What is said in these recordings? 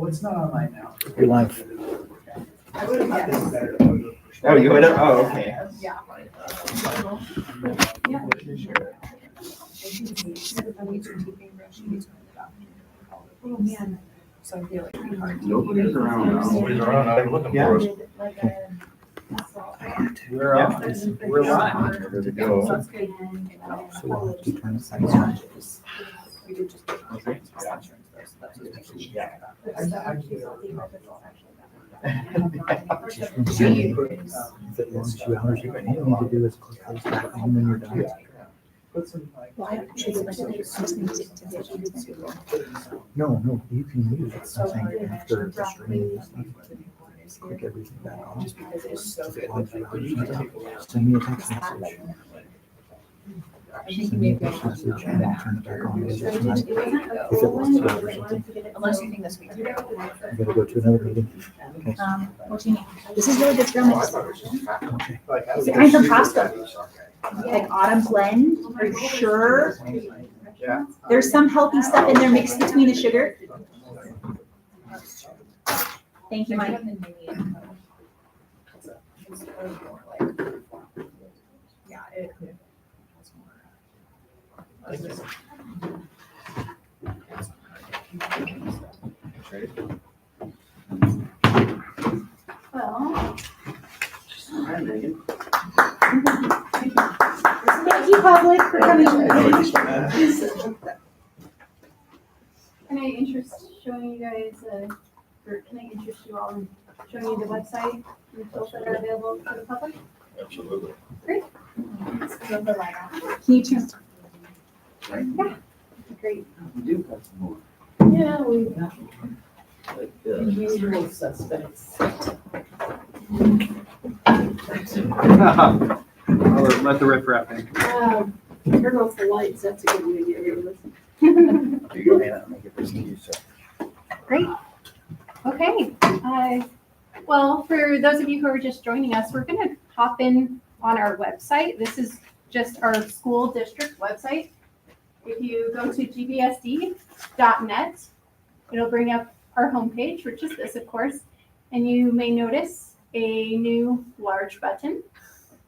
it's not online now. Your life. I would have thought this was better. Oh, you would have? Oh, okay. Yeah. Oh, man. So I feel like pretty hard. Nobody's around now. Nobody's around, I'm looking Yeah. for us. We're Yeah. on. We're live. There we go. That's good. So we'll have to turn it back. We did just. Okay. Yeah. Just from here, if it wants 2 hours, all you need to do is click this back home and you're done. Put some like. Well, I don't choose like a system to No, you can use it. I'm saying after the stream, click everything back on. Just because it's so If good. it wants 2 hours, send me a text message. I think Send me a maybe. text message and I'll turn it back on later It tonight. wasn't a If it full wants one, 2 hours or something. unless you think this week. I'm gonna go to another meeting. Okay. what do you need? This is really good trail mix. Okay. Is it coming from Costco? Like autumn blend? Are you sure? Yeah. There's some healthy stuff in there mixed between the sugar. Thank you, Mike. Yeah, it. Well, Hi, Megan. thank you, public, for coming. Can I showing you guys, or can I interest you all in showing you the website and the tools that are available for the public? Absolutely. Can you turn? Great. We do have some more. Yeah, we, Like, usual suspects. I'll let the riff wrap in. Turn off the lights, that's a good idea, here, listen. You may not make it this to you, so. Great. Okay. Well, for those of you who are just joining us, we're going to hop in on our website. This is just our school district website. If you go to gbsd.net, it'll bring up our homepage, which is this, of course, and you may notice a new large button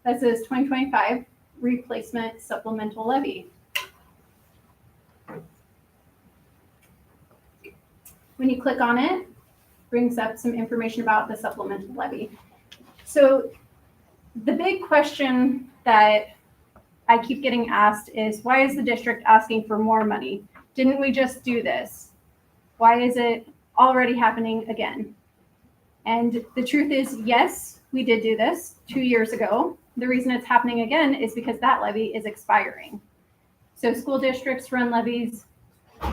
that says 2025 Replacement Supplemental Levy. When you click on it, brings up some information about the supplemental levy. So the big question that I keep getting asked is, why is the district asking for more money? Didn't we just do this? Why is it already happening again? And the truth is, yes, we did do this 2 years ago. The reason it's happening again is because that levy is expiring. So school districts run levies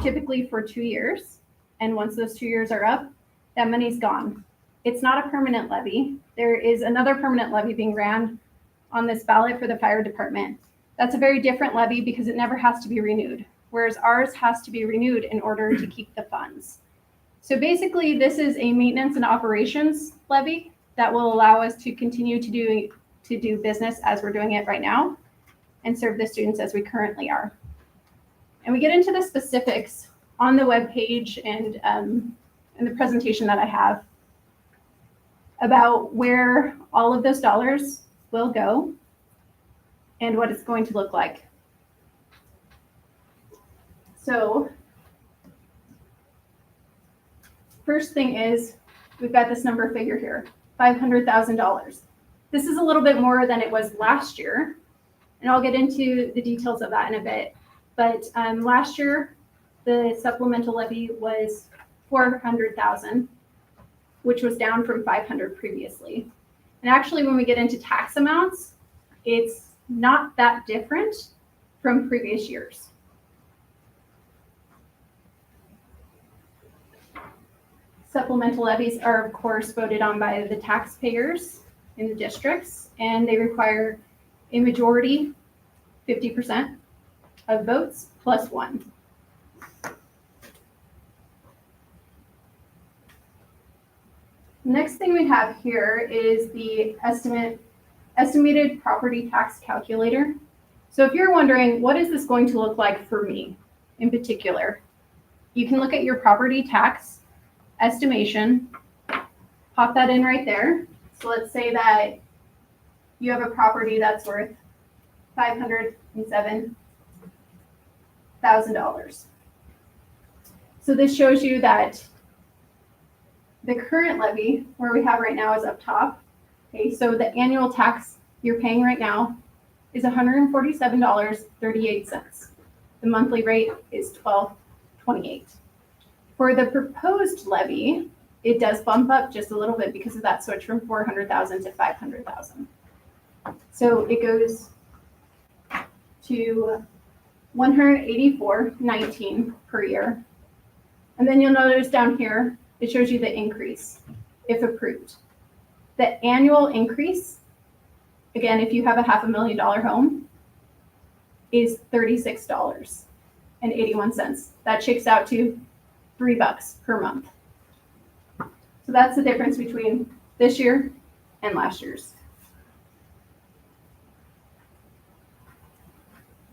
typically for 2 years. And once those 2 years are up, that money's gone. It's not a permanent levy. There is another permanent levy being ran on this ballot for the fire department. That's a very different levy because it never has to be renewed, whereas ours has to be renewed in order to keep the funds. So basically, this is a maintenance and operations levy that will allow us to continue to do business as we're doing it right now and serve the students as we currently are. And we get into the specifics on the webpage and in the presentation that I have about where all of those dollars will go and what it's going to look like. So first thing is, we've got this number figure here, $500,000. This is a little bit more than it was last year, and I'll get into the details of that in a bit. But last year, the supplemental levy was $400,000, which was down from $500,000 previously. And actually, when we get into tax amounts, it's not that different from previous years. Supplemental levies are, of course, voted on by the taxpayers in the districts, and they require a majority, 50% of votes plus one. Next thing we have here is the estimated property tax calculator. So if you're wondering, what is this going to look like for me in particular? You can look at your property tax estimation, pop that in right there. So let's say that you have a property that's worth $507,000. So this shows you that the current levy, where we have right now, is up top. Okay, so the annual tax you're paying right now is $147.38. The monthly rate is $12.28. For the proposed levy, it does bump up just a little bit because of that switch from 400,000 to 500,000. So it goes to 184.19 per year. And then you'll notice down here, it shows you the increase if approved. The annual increase, again, if you have a $500,000 home, is $36.81. That shakes out to $3 per month. So that's the difference between this year and last year's.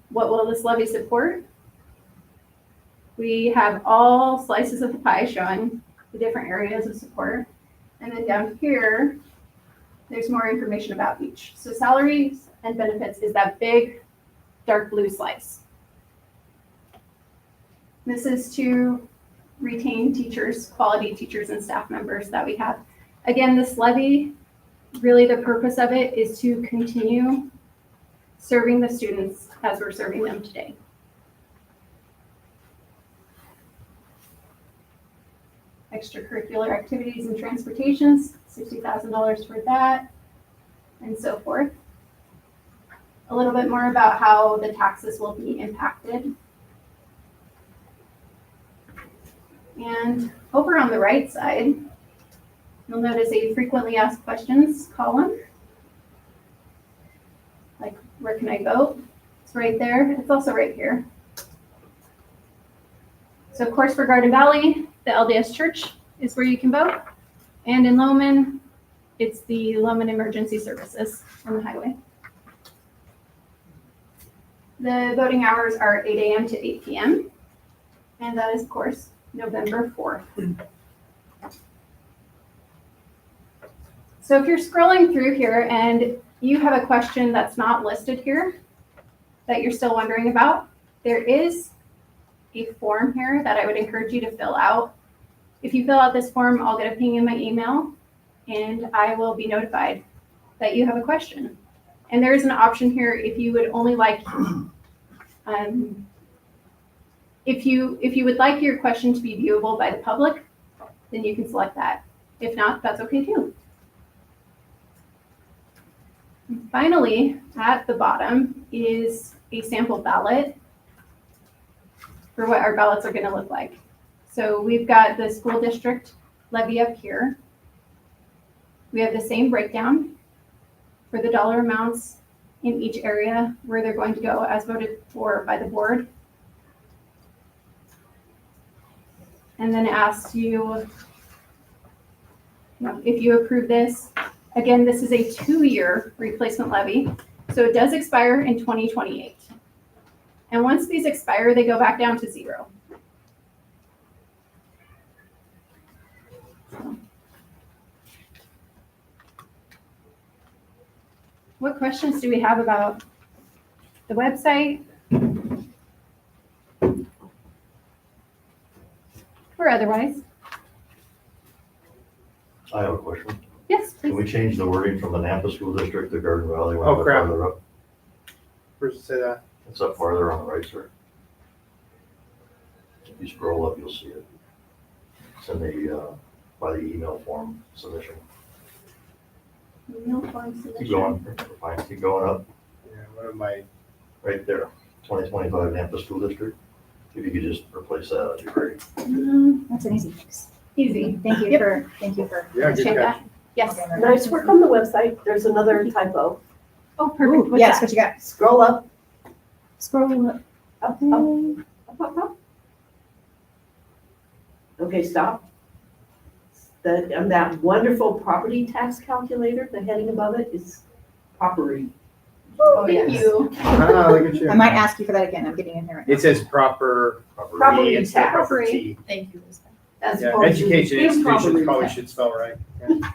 What will this levy support? We have all slices of the pie showing the different areas of support. And then down here, there's more information about each. So salaries and benefits is that big dark blue slice. This is to retain teachers, quality teachers and staff members that we have. Again, this levy, really the purpose of it is to continue serving the students as we're serving them today. Extracurricular activities and transportations, $60,000 for that, and so forth. A little bit more about how the taxes will be impacted. And over on the right side, you'll notice a frequently asked questions column. Like, where can I go? It's right there. It's also right here. So of course for Garden Valley, the LDS Church is where you can vote. And in Lowman, it's the Lowman Emergency Services on the highway. The voting hours are 8 a.m. to 8 p.m. And that is, of course, November 4th. So if you're scrolling through here and you have a question that's not listed here that you're still wondering about, there is a form here that I would encourage you to fill out. If you fill out this form, I'll get a ping in my email and I will be notified that you have a question. And there is an option here if you would only like, if you would like your question to be viewable by the public, then you can select that. If not, that's okay too. And finally, at the bottom is a sample ballot for what our ballots are going to look like. So we've got the school district levy up here. We have the same breakdown for the dollar amounts in each area where they're going to go as voted for by the board. And then it asks you, if you approve this. Again, this is a 2-year replacement levy, so it does expire in 2028. And once these expire, they go back down to 0. What questions do we have about the website? Or otherwise? I have a question. Yes, Can we please. change the wording from the Nampa School District to Garden Valley? one Oh, bit crap. farther up? Where's it say that? It's up farther on the right, sir. If you scroll up, you'll see it. It's in the, by the email form submission. Keep going, fine, keep going up, Yeah, what am I? right there, 2025 Nampa School District. If you could just replace that, that'd be great. That's an easy fix. Easy. Thank you for, Yeah, good Change catch. that. Yes. Nice work on the website. There's another typo. Oh, perfect. What's Yes, that? what you got? Scroll up, Scroll up. up, up, up, up. Okay, stop. That wonderful property tax calculator, the heading above it is property. Oh, thank you. Ah, look at you. I might ask you for that again. I'm getting in here right now. It says proper. Property instead of tax. property. Thank you, Elizabeth. as Yeah, opposed to education institutions improperly probably taxed. should spell right. Yeah.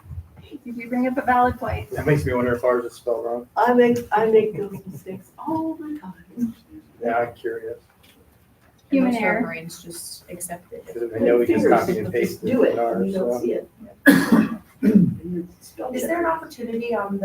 You bring up a valid point. That makes me wonder if ours is spelled wrong. I make those mistakes all the time. Yeah, I'm curious. Human Most of our error. brains just accept it. 'Cause I know we can Fingers copy and just paste it do it, in and ours, you don't so. see it. And it's spelled Is there an opportunity on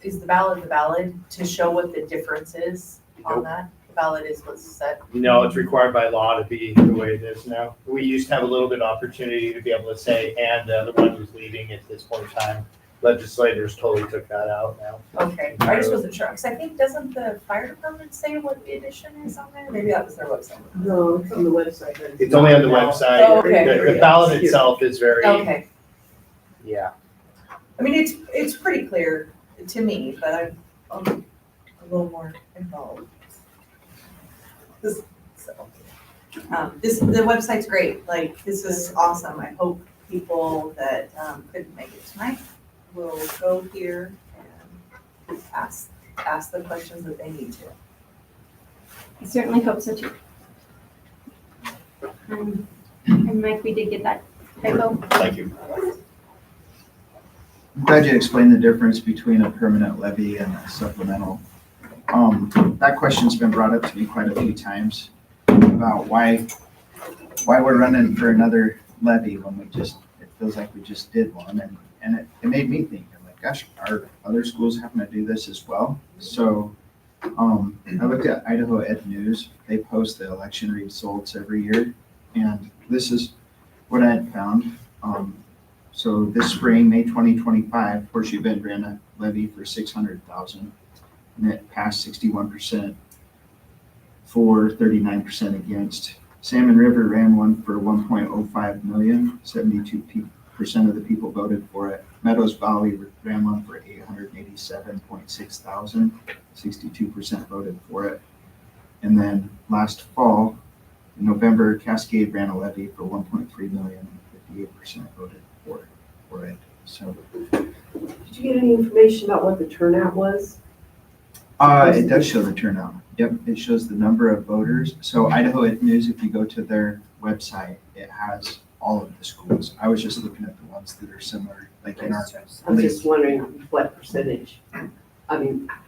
is the ballot to show what the difference is on Nope. that? The ballot is what's set. No, it's required by law to be the way it is now. We used to have a little bit of opportunity to be able to say, and the one who's leaving at this point in time. Legislators totally took that out now. Okay, I just wasn't sure, because I think, doesn't the fire department say what the edition is on there? Maybe that was their website. No, it's on the website. but It's only on the not. website. Oh, okay. The ballot itself is very, Okay, yeah. I mean, it's pretty clear to me, but I'm a little more involved. The website's great, like, this is awesome, I hope people that couldn't make it tonight will go here and ask the questions that they need to. I certainly hope so too. And Mike, we did get that typo. Thank you. I'm glad you explained the difference between a permanent levy and a supplemental. That question's been brought up to me quite a few times about why we're running for another levy when it feels like we just did one. And it made me think, I'm like, gosh, are other schools having to do this as well? So I looked at Idaho Ed News. They post the election results every year. And this is what I had found. So this spring, May 2025, Horseshoe Bend ran a levy for $600,000, and it passed 61% for, 39% against. Salmon River ran one for 1.05 million, 72% of the people voted for it. Meadows Valley ran one for 887.6 thousand, 62% voted for it. And then last fall, in November, Cascade ran a levy for 1.3 million, 58% voted for it. So Did you get any information about what the turnout was? it does show the turnout. Yep, it shows the number of voters. So Idaho Ed News, if you go to their website, it has all of the schools. I was just looking at the ones that are similar, like in our. I'm just wondering what percentage,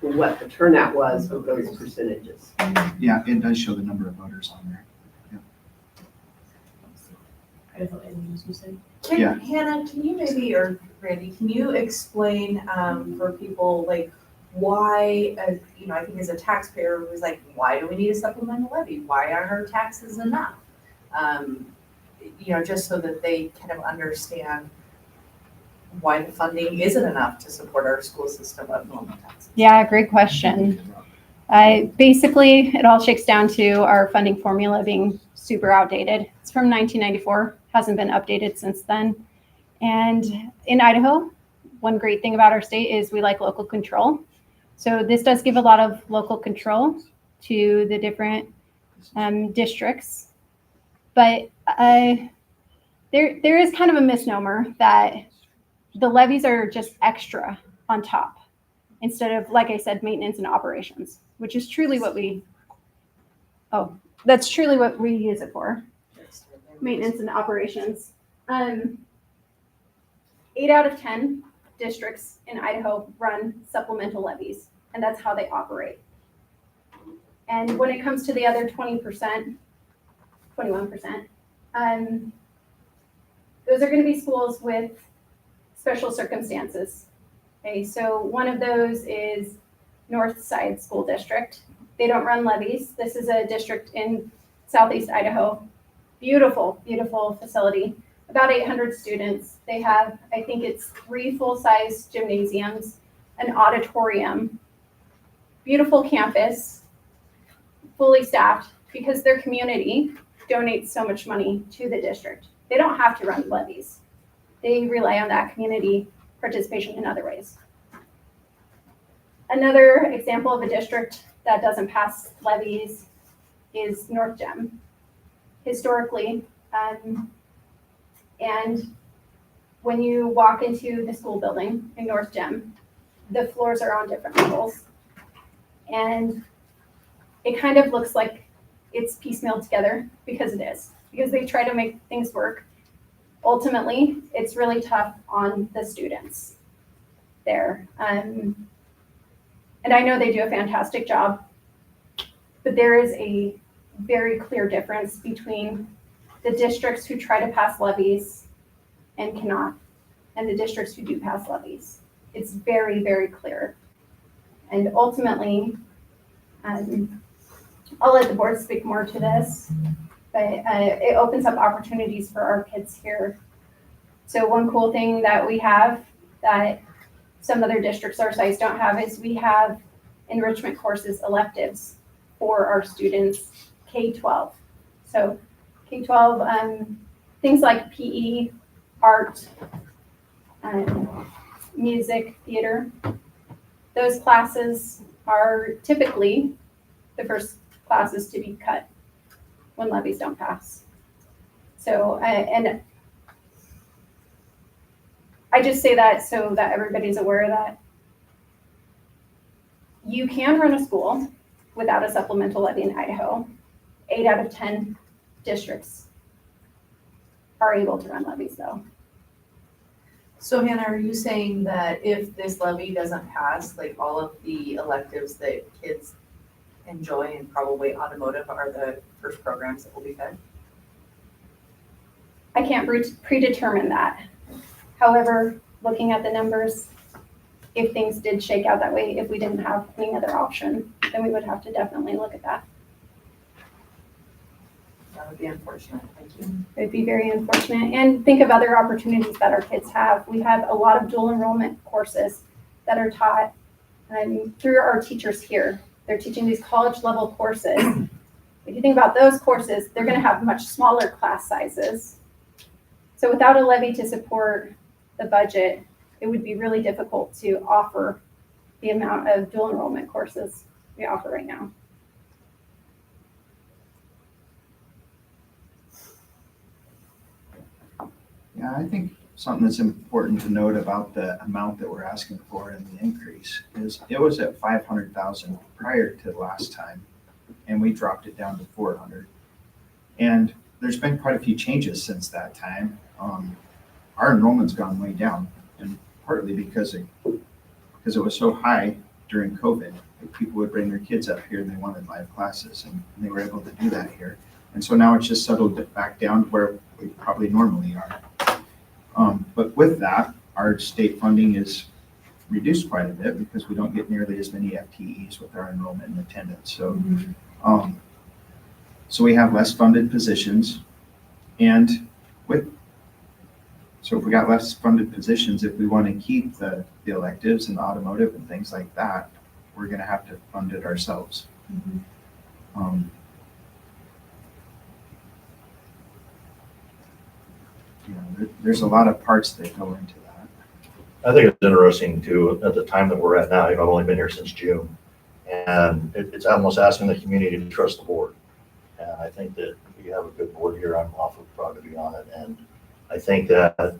what the turnout was of those percentages. Yeah, it does show the number of voters on there. Yeah. Hannah, can you maybe, or Randy, can you explain for people, like, why, I think as a taxpayer, it was like, why do we need a supplemental levy? Why aren't our taxes enough? Just so that they kind of understand why the funding isn't enough to support our school system of normal taxes. Yeah, great question. Basically, it all shakes down to our funding formula being super outdated. It's from 1994, hasn't been updated since then. And in Idaho, one great thing about our state is we like local control. So this does give a lot of local control to the different districts. But there is kind of a misnomer that the levies are just extra on top instead of, like I said, maintenance and operations, which is truly what that's truly what we use it for, maintenance and operations. 8 out of 10 districts in Idaho run supplemental levies, and that's how they operate. And when it comes to the other 20%, 21%, those are going to be schools with special circumstances. Okay, so one of those is North Side School District. They don't run levies. This is a district in Southeast Idaho. Beautiful, beautiful facility. About 800 students. They have, I think it's 3 full-size gymnasiums, an auditorium, beautiful campus, fully staffed, because their community donates so much money to the district. They don't have to run levies. They rely on that community participation in other ways. Another example of a district that doesn't pass levies is North Gem. Historically, and when you walk into the school building in North Gem, the floors are on different levels. And it kind of looks like it's piecemealed together, because it is. Because they try to make things work. ultimately, it's really tough on the students there. And I know they do a fantastic job, but there is a very clear difference between the districts who try to pass levies and cannot, and the districts who do pass levies. It's very, very clear. And ultimately, I'll let the board speak more to this, but it opens up opportunities for our kids here. So one cool thing that we have that some other districts our size don't have is we have enrichment courses, electives for our students K-12. So K-12, things like PE, art, music, theater. Those classes are typically the first classes to be cut when levies don't pass. So, and I just say that so that everybody's aware that you can run a school without a supplemental levy in Idaho. 8 out of 10 districts are able to run levies though. So Hannah, are you saying that if this levy doesn't pass, like all of the electives that kids enjoy and probably automotive are the first programs that will be fed? I can't predetermine that. However, looking at the numbers, if things did shake out that way, if we didn't have any other option, then we would have to definitely look at that. That would be unfortunate, thank you. It'd be very unfortunate. And think of other opportunities that our kids have. We have a lot of dual enrollment courses that are taught through our teachers here. They're teaching these college level courses. If you think about those courses, they're going to have much smaller class sizes. So without a levy to support the budget, it would be really difficult to offer the amount of dual enrollment courses we offer right now. Yeah, I think something that's important to note about the amount that we're asking for in the increase is it was at 500,000 prior to last time, and we dropped it down to 400. And there's been quite a few changes since that time. Our enrollment's gone way down, and partly because it was so high during COVID. Like people would bring their kids up here and they wanted live classes, and they were able to do that here. And so now it's just settled back down to where we probably normally are. But with that, our state funding is reduced quite a bit because we don't get nearly as many FTEs with our enrollment and attendance. So, so we have less funded positions, and so if we got less funded positions, if we want to keep the electives and the automotive and things like that, we're going to have to fund it ourselves. There's a lot of parts that go into that. I think it's interesting too, at the time that we're at now, I've only been here since June, and it's almost asking the community to trust the board. And I think that we have a good board here. I'm awfully proud to be on it. And I think that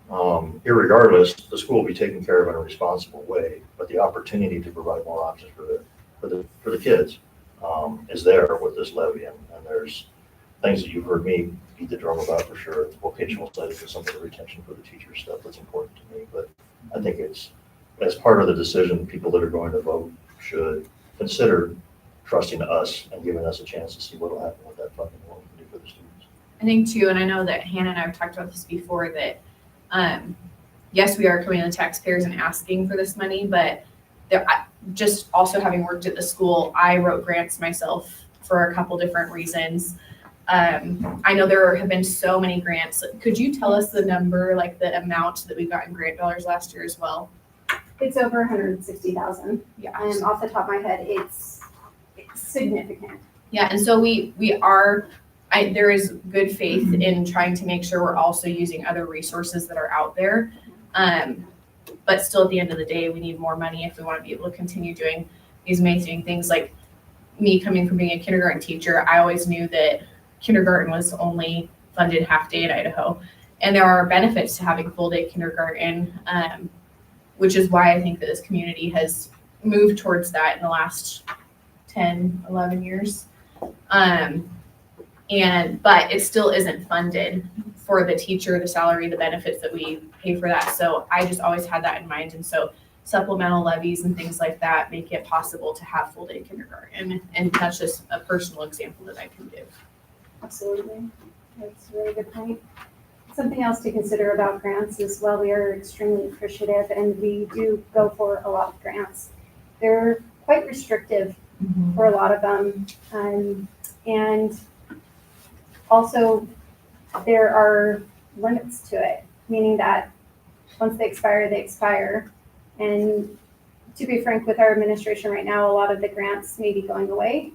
irregardless, the school will be taken care of in a responsible way, but the opportunity to provide more options for the kids is there with this levy. And there's things that you've heard me beat the drum about for sure. The vocational studies is some of the retention for the teacher stuff that's important to me. But I think it's, as part of the decision, people that are going to vote should consider trusting us and giving us a chance to see what will happen with that funding and what we can do for the students. I think too, and I know that Hannah and I have talked about this before, that yes, we are coming to the taxpayers and asking for this money, but just also having worked at the school, I wrote grants myself for a couple different reasons. I know there have been so many grants. Could you tell us the number, like the amount that we got in grant dollars last year as well? It's over 160,000. Yeah. Off the top of my head, it's significant. Yeah, and so there is good faith in trying to make sure we're also using other resources that are out there. But still at the end of the day, we need more money if we want to be able to continue doing these amazing things. Like me coming from being a kindergarten teacher, I always knew that kindergarten was only funded half day in Idaho. And there are benefits to having full day kindergarten, which is why I think that this community has moved towards that in the last 10, 11 years. But it still isn't funded for the teacher, the salary, the benefits that we pay for that. So I just always had that in mind. And so supplemental levies and things like that make it possible to have full day kindergarten. And that's just a personal example that I can give. Absolutely. That's a really good point. Something else to consider about grants is while we are extremely appreciative and we do go for a lot of grants, they're quite restrictive for a lot of them. And also there are limits to it, meaning that once they expire, they expire. And to be frank with our administration right now, a lot of the grants may be going away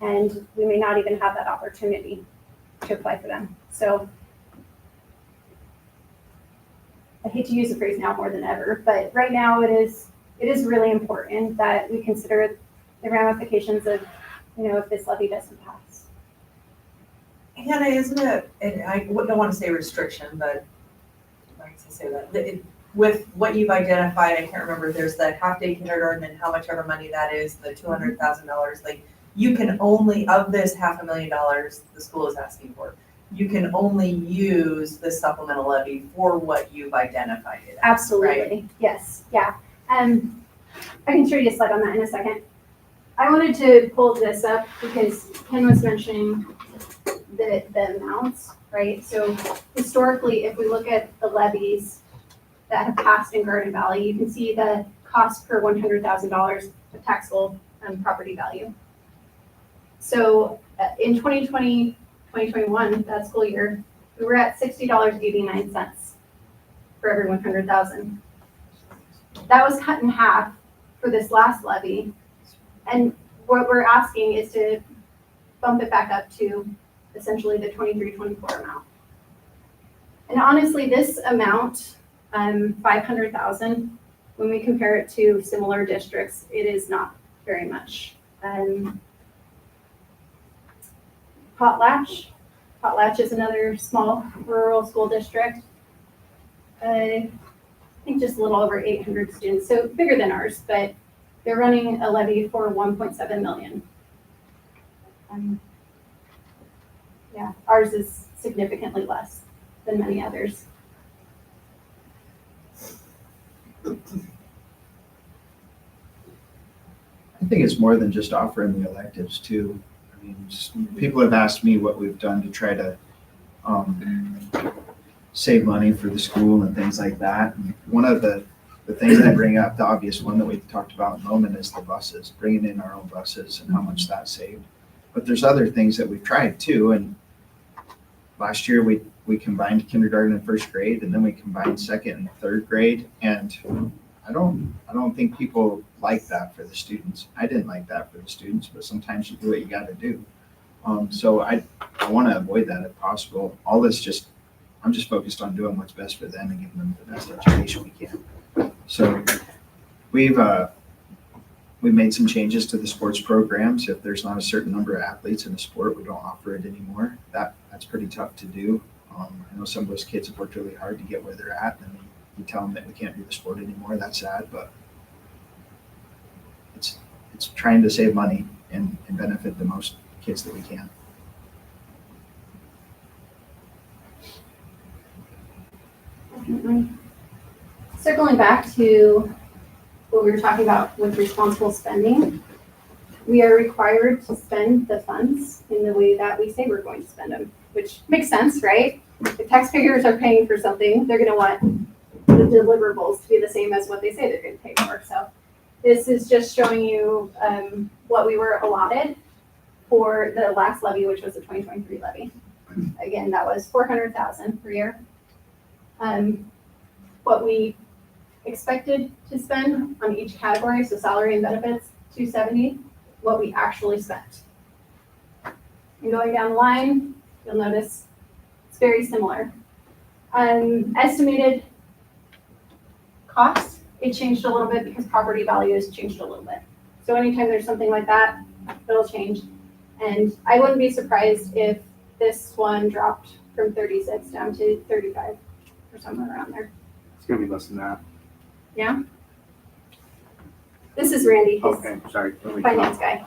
and we may not even have that opportunity to apply for them. So I hate to use the phrase now more than ever, but right now it is really important that we consider the ramifications of, if this levy doesn't pass. Hannah, isn't it, and I don't want to say restriction, but I like to say that, with what you've identified, I can't remember, there's the half-day kindergarten and how much ever money that is, the $200,000, like, you can only, of this $500,000 the school is asking for, you can only use the supplemental levy for what you've identified it as, Absolutely, right? yes, yeah. I can show you a slide on that in a second. I wanted to pull this up because Ken was mentioning the amounts, right? So historically, if we look at the levies that have passed in Garden Valley, you can see the cost per $100,000 of taxable property value. So in 2020, 2021, that school year, we were at $60.89 for every 100,000. That was cut in half for this last levy. And what we're asking is to bump it back up to essentially the 23-24 amount. And honestly, this amount, 500,000, when we compare it to similar districts, it is not very much. Potlatch is another small rural school district. I think just a little over 800 students, so bigger than ours, but they're running a levy for 1.7 million. Yeah, ours is significantly less than many others. I think it's more than just offering the electives too. I mean, people have asked me what we've done to try to save money for the school and things like that. And one of the things that I bring up, the obvious one that we've talked about in a moment, is the buses, bringing in our own buses and how much that saved. But there's other things that we've tried too. And last year we combined kindergarten and first grade, and then we combined second and third grade. And I don't think people like that for the students. I didn't like that for the students, but sometimes you do what you got to do. So I want to avoid that if possible. I'm just focused on doing what's best for them and giving them the best education we can. So we've made some changes to the sports programs. If there's not a certain number of athletes in a sport, we don't offer it anymore. That's pretty tough to do. I know some of those kids have worked really hard to get where they're at, and you tell them that we can't do the sport anymore. That's sad, but it's trying to save money and benefit the most kids that we can. Definitely. Circling back to what we were talking about with responsible spending, we are required to spend the funds in the way that we say we're going to spend them, which makes sense, right? If taxpayers are paying for something, they're going to want the deliverables to be the same as what they say they're going to pay for. So this is just showing you what we were allotted for the last levy, which was the 2023 levy. Again, that was $400,000 per year. What we expected to spend on each category, so salary and benefits, $270, what we actually spent. And going down the line, you'll notice it's very similar. Estimated costs, it changed a little bit because property values changed a little bit. So anytime there's something like that, it'll change. And I wouldn't be surprised if this one dropped from 36 down to 35 or somewhere around there. It's gonna be less than that. Yeah? This is Randy, his Okay, sorry. finance guy.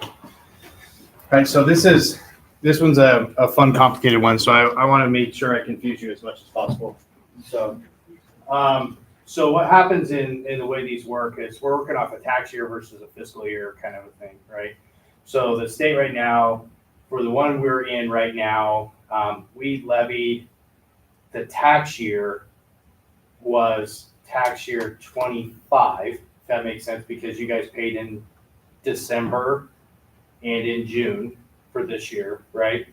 Right, so this is this one's a fun, complicated one, so I want to make sure I confuse you as much as possible. So, so what happens in the way these work is we're working off a tax year versus a fiscal year kind of a thing, right? So the state right now, for the one we're in right now, we levied the tax year was tax year 25, if that makes sense, because you guys paid in December and in June for this year, right?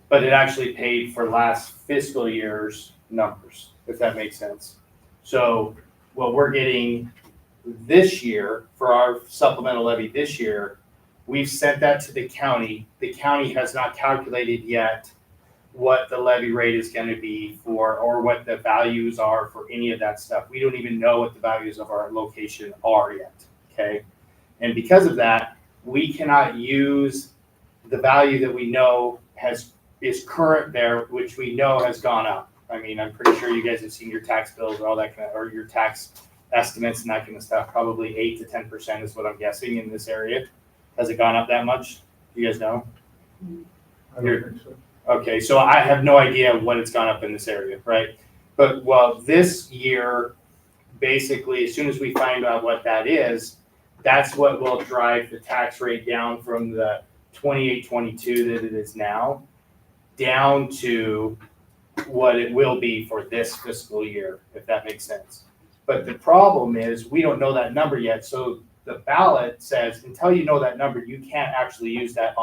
But it actually paid for last fiscal year's numbers, if that makes sense. So what we're getting this year for our supplemental levy this year, we've sent that to the county. The county has not calculated yet what the levy rate is going to be for, or what the values are for any of that stuff. We don't even know what the values of our location are yet, okay? And because of that, we cannot use the value that we know is current there, which we know has gone up. I mean, I'm pretty sure you guys have seen your tax bills or all that kind of, or your tax estimates and that kind of stuff. Probably 8 to 10% is what I'm guessing in this area. Has it gone up that much? You guys know? I don't think so. Okay, so I have no idea what it's gone up in this area, right? But well, this year, basically, as soon as we find out what that is, that's what will drive the tax rate down from the 28.22 that it is now, down to what it will be for this fiscal year, if that makes sense. But the problem is, we don't know that number yet, so the ballot says, until you know that number, you can't actually use that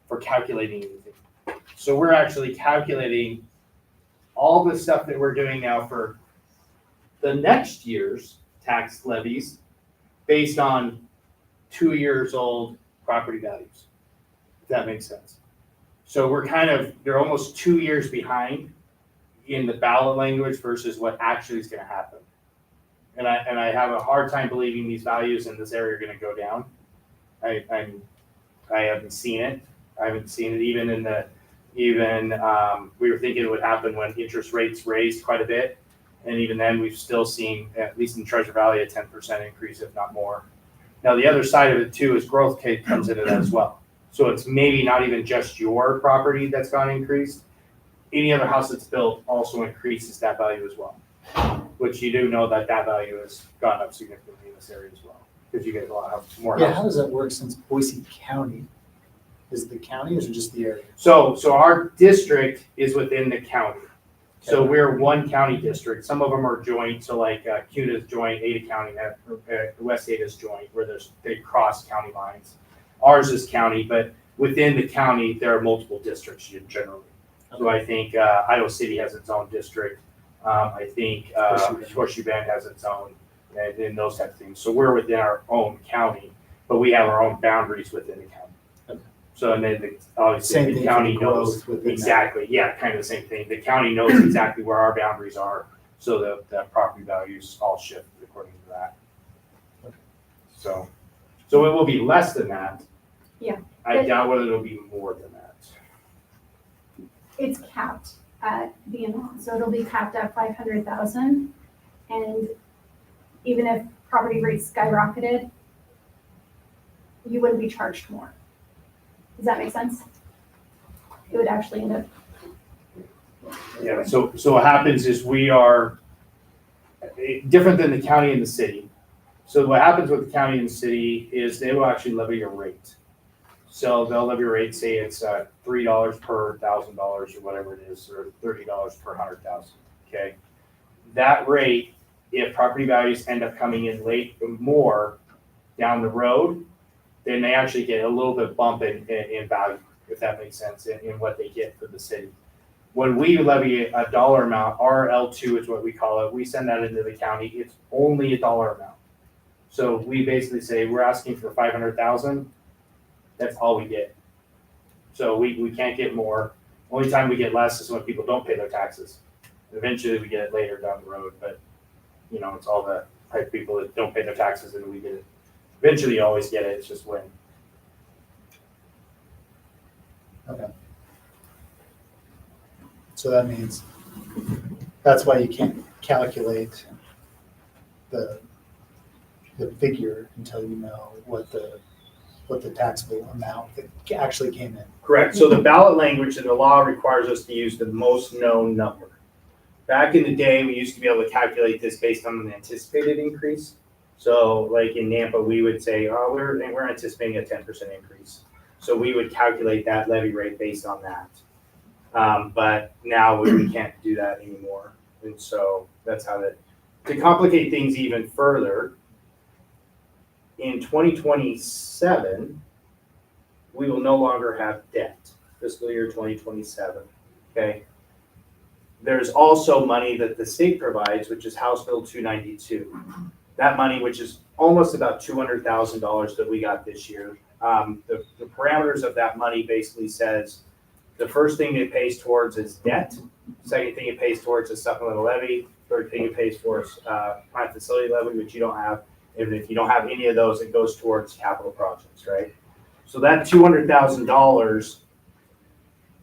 for calculating anything. So we're actually calculating all the stuff that we're doing now for the next year's tax levies based on 2 years old property values, if that makes sense. So they're almost 2 years behind in the ballot language versus what actually is going to happen. And I have a hard time believing these values in this area are going to go down. I haven't seen it. I haven't seen it even we were thinking it would happen when interest rates raised quite a bit. And even then, we've still seen, at least in Treasure Valley, a 10% increase, if not more. Now, the other side of it too is growth comes into that as well. So it's maybe not even just your property that's gone increased. Any other house that's built also increases that value as well, which you do know that value has gone up significantly in this area as well, because you guys will have more Yeah, houses. how does that work since Boise County? Is it the county or is it just the area? So our district is within the county. So we're one county district. Some of them are joint. So like CUNA's joint, Ada County, West Ada's joint, where they cross county lines. Ours is county, but within the county, there are multiple districts generally. So I think Idaho City has its own district. I think Horseshoe Bend has its own, and those type of things. So we're within our own county, but we have our own boundaries within the county. So, and then obviously Same the thing county for knows growth within that. exactly, yeah, kind of the same thing. The county knows exactly where our boundaries are, so the property values all shift according to that. So it will be less than that. Yeah. I doubt whether it'll be more than that. It's capped at the amount, so it'll be capped at 500,000. And even if property rates skyrocketed, you wouldn't be charged more. Does that make sense? It would actually end up. Yeah, so what happens is we are different than the county and the city. So what happens with the county and the city is they will actually levy a rate. So they'll levy a rate, say it's $3 per $1,000 or whatever it is, or $30 per 100,000. Okay, that rate, if property values end up coming in late more down the road, then they actually get a little bit bump in value, if that makes sense, in what they get for the city. When we levy a dollar amount, our L2 is what we call it, we send that into the county, it's only a dollar amount. So we basically say, we're asking for 500,000, that's all we get. So we can't get more. Only time we get less is when people don't pay their taxes. Eventually we get it later down the road, but it's all the type of people that don't pay their taxes and we get it. Eventually you always get it, it's just when. Okay. So that means, that's why you can't calculate the figure until you know what the what the taxable amount that actually came in. Correct. So the ballot language in the law requires us to use the most known number. Back in the day, we used to be able to calculate this based on an anticipated increase. So like in Nampa, we would say, oh, we're anticipating a 10% increase. So we would calculate that levy rate based on that. But now we can't do that anymore. And so that's how that, to complicate things even further, in 2027, we will no longer have debt, fiscal year 2027, okay? There's also money that the state provides, which is House Bill 292. That money, which is almost about $200,000 that we got this year. The parameters of that money basically says the first thing it pays towards is debt. Second thing it pays towards is supplemental levy. Third thing it pays for is plant facility levy, which you don't have. And if you don't have any of those, it goes towards capital projects, right? So that $200,000,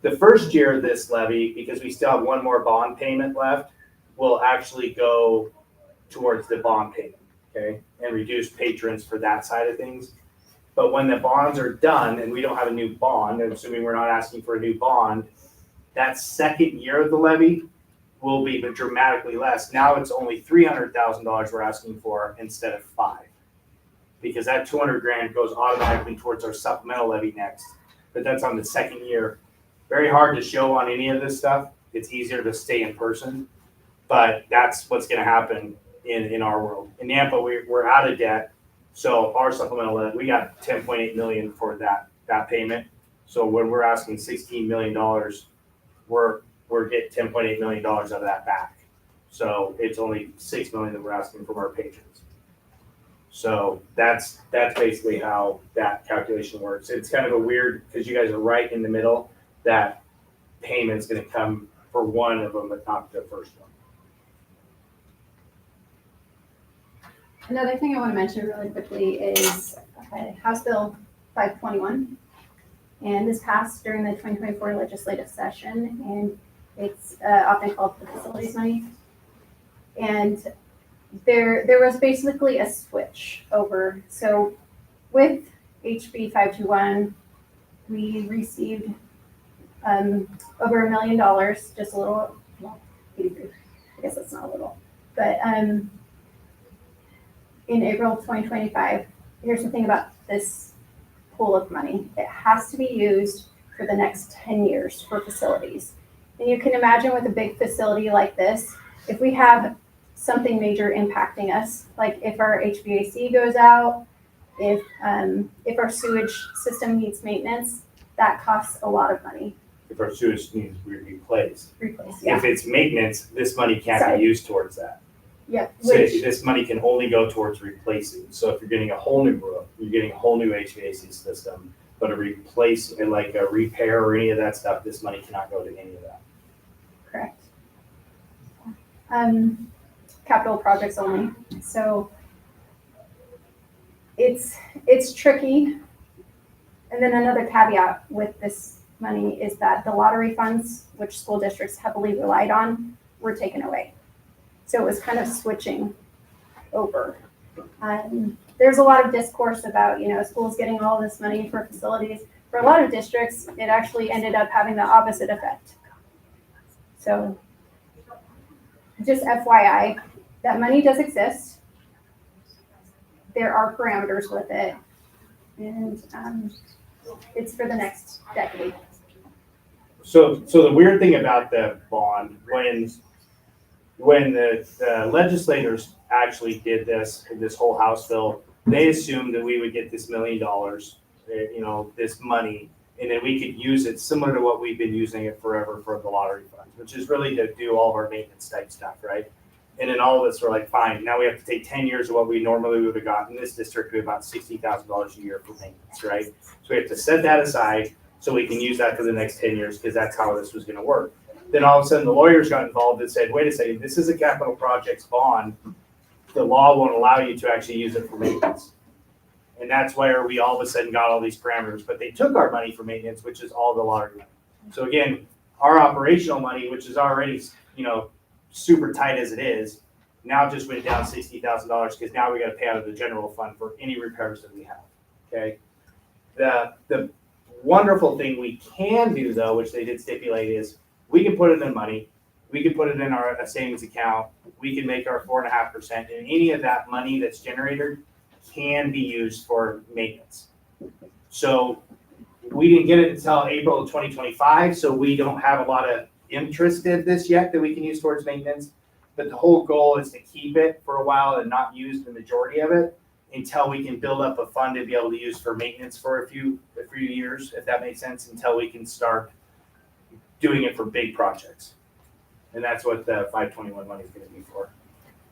the first year of this levy, because we still have one more bond payment left, will actually go towards the bond payment, okay? And reduce patrons for that side of things. But when the bonds are done and we don't have a new bond, and assuming we're not asking for a new bond, that second year of the levy will be dramatically less. Now it's only $300,000 we're asking for instead of $5,000. Because that 200 grand goes automatically towards our supplemental levy next. But that's on the second year. Very hard to show on any of this stuff. It's easier to stay in person. But that's what's gonna happen in our world. In Nampa, we're out of debt. So our supplemental levy, we got 10.8 million for that payment. So when we're asking $16 million, we're getting $10.8 million out of that back. So it's only $6 million that we're asking from our patrons. So that's basically how that calculation works. It's kind of a weird, because you guys are right in the middle, that payment's gonna come for one of them, but not the first one. Another thing I want to mention really quickly is House Bill 521. And this passed during the 2024 legislative session, and it's often called the facilities money. And there was basically a switch over. So with HB 521, we received over $1 million, just a little, well, I guess that's not a little, but in April of 2025, here's the thing about this pool of money. It has to be used for the next 10 years for facilities. And you can imagine with a big facility like this, if we have something major impacting us, like if our HVAC goes out, if our sewage system needs maintenance, that costs a lot of money. If our sewage needs to be replaced. Yeah. If it's maintenance, this money can't be used towards that. Yeah. So this money can only go towards replacing. So if you're getting a whole new roof, you're getting a whole new HVAC system, but a replace and like a repair or any of that stuff, this money cannot go to any of that. Correct. Capital projects only. So it's tricky. And then another caveat with this money is that the lottery funds, which school districts heavily relied on, were taken away. So it was kind of switching over. There's a lot of discourse about, schools getting all this money for facilities. For a lot of districts, it actually ended up having the opposite effect. So just FYI, that money does exist. There are parameters with it. And it's for the next decade. So the weird thing about the bond, when the legislators actually did this whole House bill, they assumed that we would get this $1 million, this money, and then we could use it similar to what we've been using it forever for the lottery funds, which is really to do all of our maintenance type stuff, right? And then all of us were like, fine, now we have to take 10 years of what we normally would have gotten in this district to about $60,000 a year for maintenance, right? So we have to set that aside so we can use that for the next 10 years because that's how this was going to work. Then all of a sudden the lawyers got involved and said, wait a second, this is a capital projects bond. The law won't allow you to actually use it for maintenance. And that's where we all of a sudden got all these parameters, but they took our money for maintenance, which is all the lottery money. So again, our operational money, which is already, super tight as it is, now just went down $60,000 because now we got to pay out of the general fund for any repairs that we have. Okay. The wonderful thing we can do though, which they did stipulate, is we can put it in money, we can put it in a savings account, we can make our 4.5%, and any of that money that's generated can be used for maintenance. So we didn't get it until April of 2025, so we don't have a lot of interest in this yet that we can use towards maintenance. But the whole goal is to keep it for a while and not use the majority of it until we can build up a fund to be able to use for maintenance for a few years, if that makes sense, until we can start doing it for big projects. And that's what the 521 money is going to be for.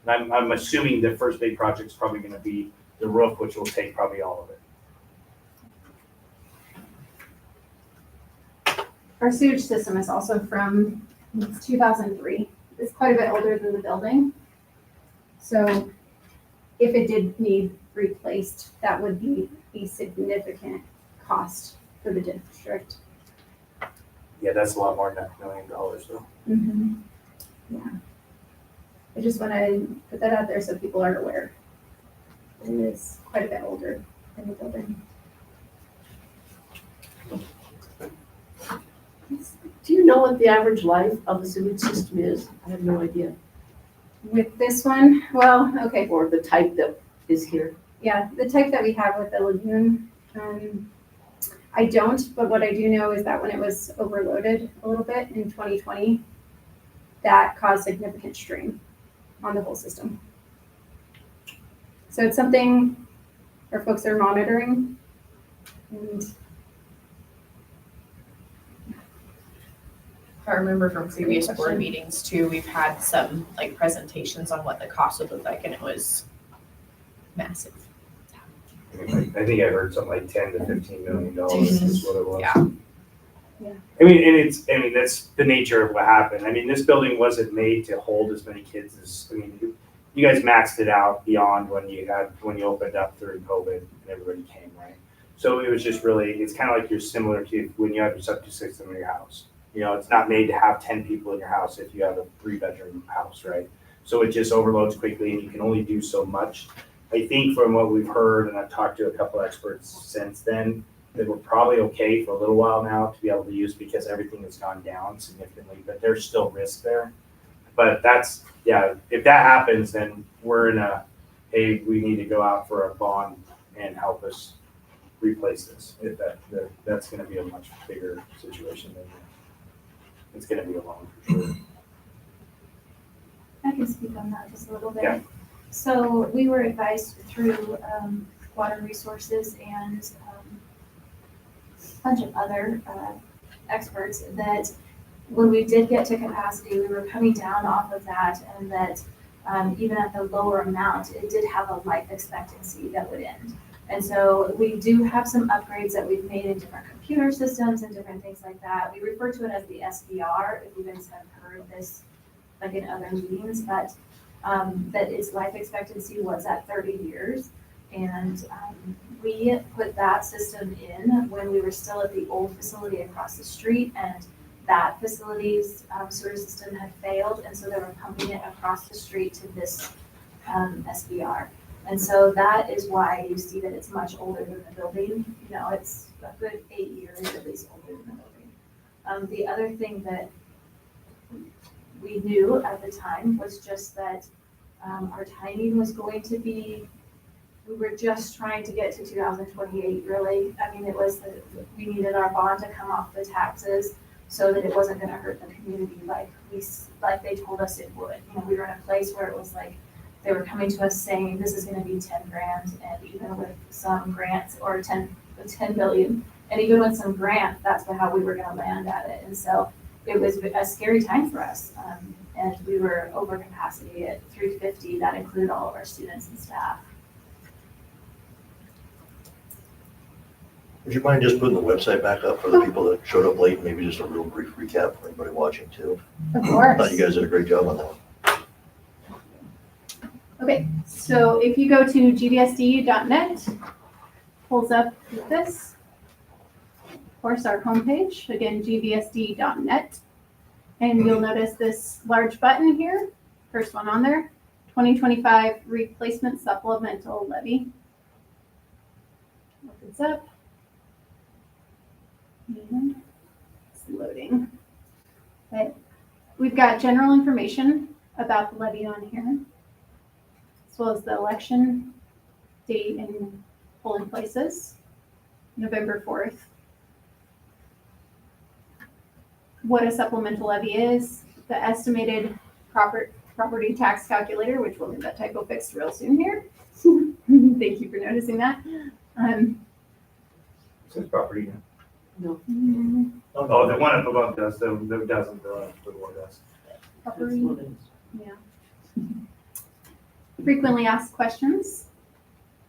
And I'm assuming the first big project is probably going to be the roof, which will take probably all of it. Our sewage system is also from 2003. It's quite a bit older than the building. So if it did need replaced, that would be a significant cost for the district. Yeah, that's a lot more than $1 million though. Mm-hmm. Yeah. I just want to put that out there so people are aware. It is quite a bit older than the building. Do you know what the average life of a sewage system is? I have no idea. With this one, well, okay, Or the type that is here. yeah, the type that we have with the lagoon, I don't, but what I do know is that when it was overloaded a little bit in 2020, that caused significant strain on the whole system. So it's something our folks are monitoring, and I remember from previous board Question. meetings too, we've had some like presentations on what the cost would look like, and it was massive. I think I heard something like $10 to $15 million is what it was. Yeah. Yeah. I mean, that's the nature of what happened. I mean, this building wasn't made to hold as many kids as, you guys maxed it out beyond when you opened up during COVID and everybody came, right? So it was just really, it's kind of like you're similar to when you have your septic system in your house. It's not made to have 10 people in your house if you have a 3-bedroom house, right? So it just overloads quickly and you can only do so much. I think from what we've heard, and I've talked to a couple experts since then, that we're probably okay for a little while now to be able to use because everything has gone down significantly, but there's still risk there. But if that happens, then we're in hey, we need to go out for a bond and help us replace this. That's going to be a much bigger situation than it's going to be a loan for sure. I can speak on that just a little bit. Yeah. So we were advised through Water Resources and a bunch of other experts that when we did get to capacity, we were coming down off of that, and that even at the lower amount, it did have a life expectancy that would end. And so we do have some upgrades that we've made in different computer systems and different things like that. We refer to it as the SBR, if you guys have heard this like in other meetings, but that its life expectancy was at 30 years. And we put that system in when we were still at the old facility across the street, and that facility's sewer system had failed, and so they were pumping it across the street to this SBR. And so that is why you see that it's much older than the building. It's a good 8 years at least older than the building. The other thing that we knew at the time was just that our timing was going to be, we were just trying to get to 2028, really. It was we needed our bond to come off the taxes so that it wasn't going to hurt the community like they told us it would. We were in a place where it was like they were coming to us saying this is going to be 10 grand, and even with some grants, or 10 billion, and even with some grants, that's how we were going to land at it. And so it was a scary time for us, and we were over capacity at 350. That included all of our students and staff. Would you mind just putting the website back up for the people that showed up late? Maybe just a real brief recap for anybody watching too. of I course. thought you guys did a great job on that. Okay, so if you go to gbsd.net, pulls up this. Of course, our homepage, again, gbsd.net. And you'll notice this large button here, first one on there, 2025 Replacement Supplemental Levy. Opens up. And it's loading. But we've got general information about the levy on here, as well as the election date and polling places, November 4th. What a supplemental levy is, the estimated property tax calculator, which we'll get that typo fixed real soon here. Thank you for noticing that. Says property. No. Oh, the one up above does, the doesn't, the one does. That's Property, what it is. yeah. Frequently asked questions,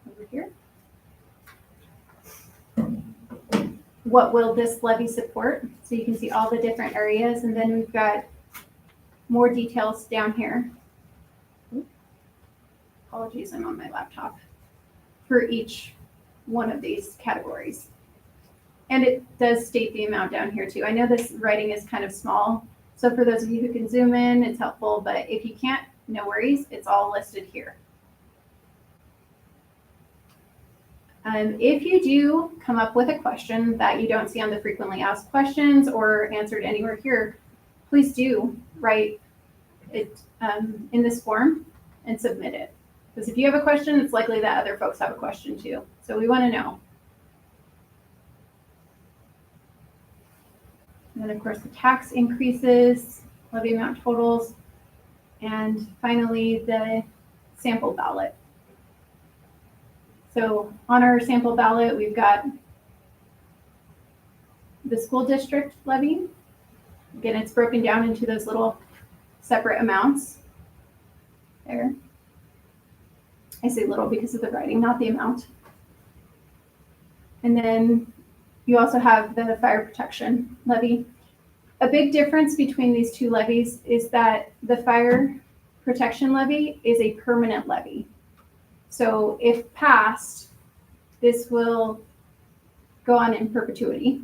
over here. What will this levy support? So you can see all the different areas, and then we've got more details down here. Apologies, I'm on my laptop. For each one of these categories. And it does state the amount down here too. I know this writing is kind of small, so for those of you who can zoom in, it's helpful, but if you can't, no worries, it's all listed here. If you do come up with a question that you don't see on the frequently asked questions or answered anywhere here, please do write it in this form and submit it. Because if you have a question, it's likely that other folks have a question too. So we want to know. And then of course the tax increases, levy amount totals, and finally the sample ballot. So on our sample ballot, we've got the school district levy. Again, it's broken down into those little separate amounts there. I say little because of the writing, not the amount. And then you also have the fire protection levy. A big difference between these two levies is that the fire protection levy is a permanent levy. So if passed, this will go on in perpetuity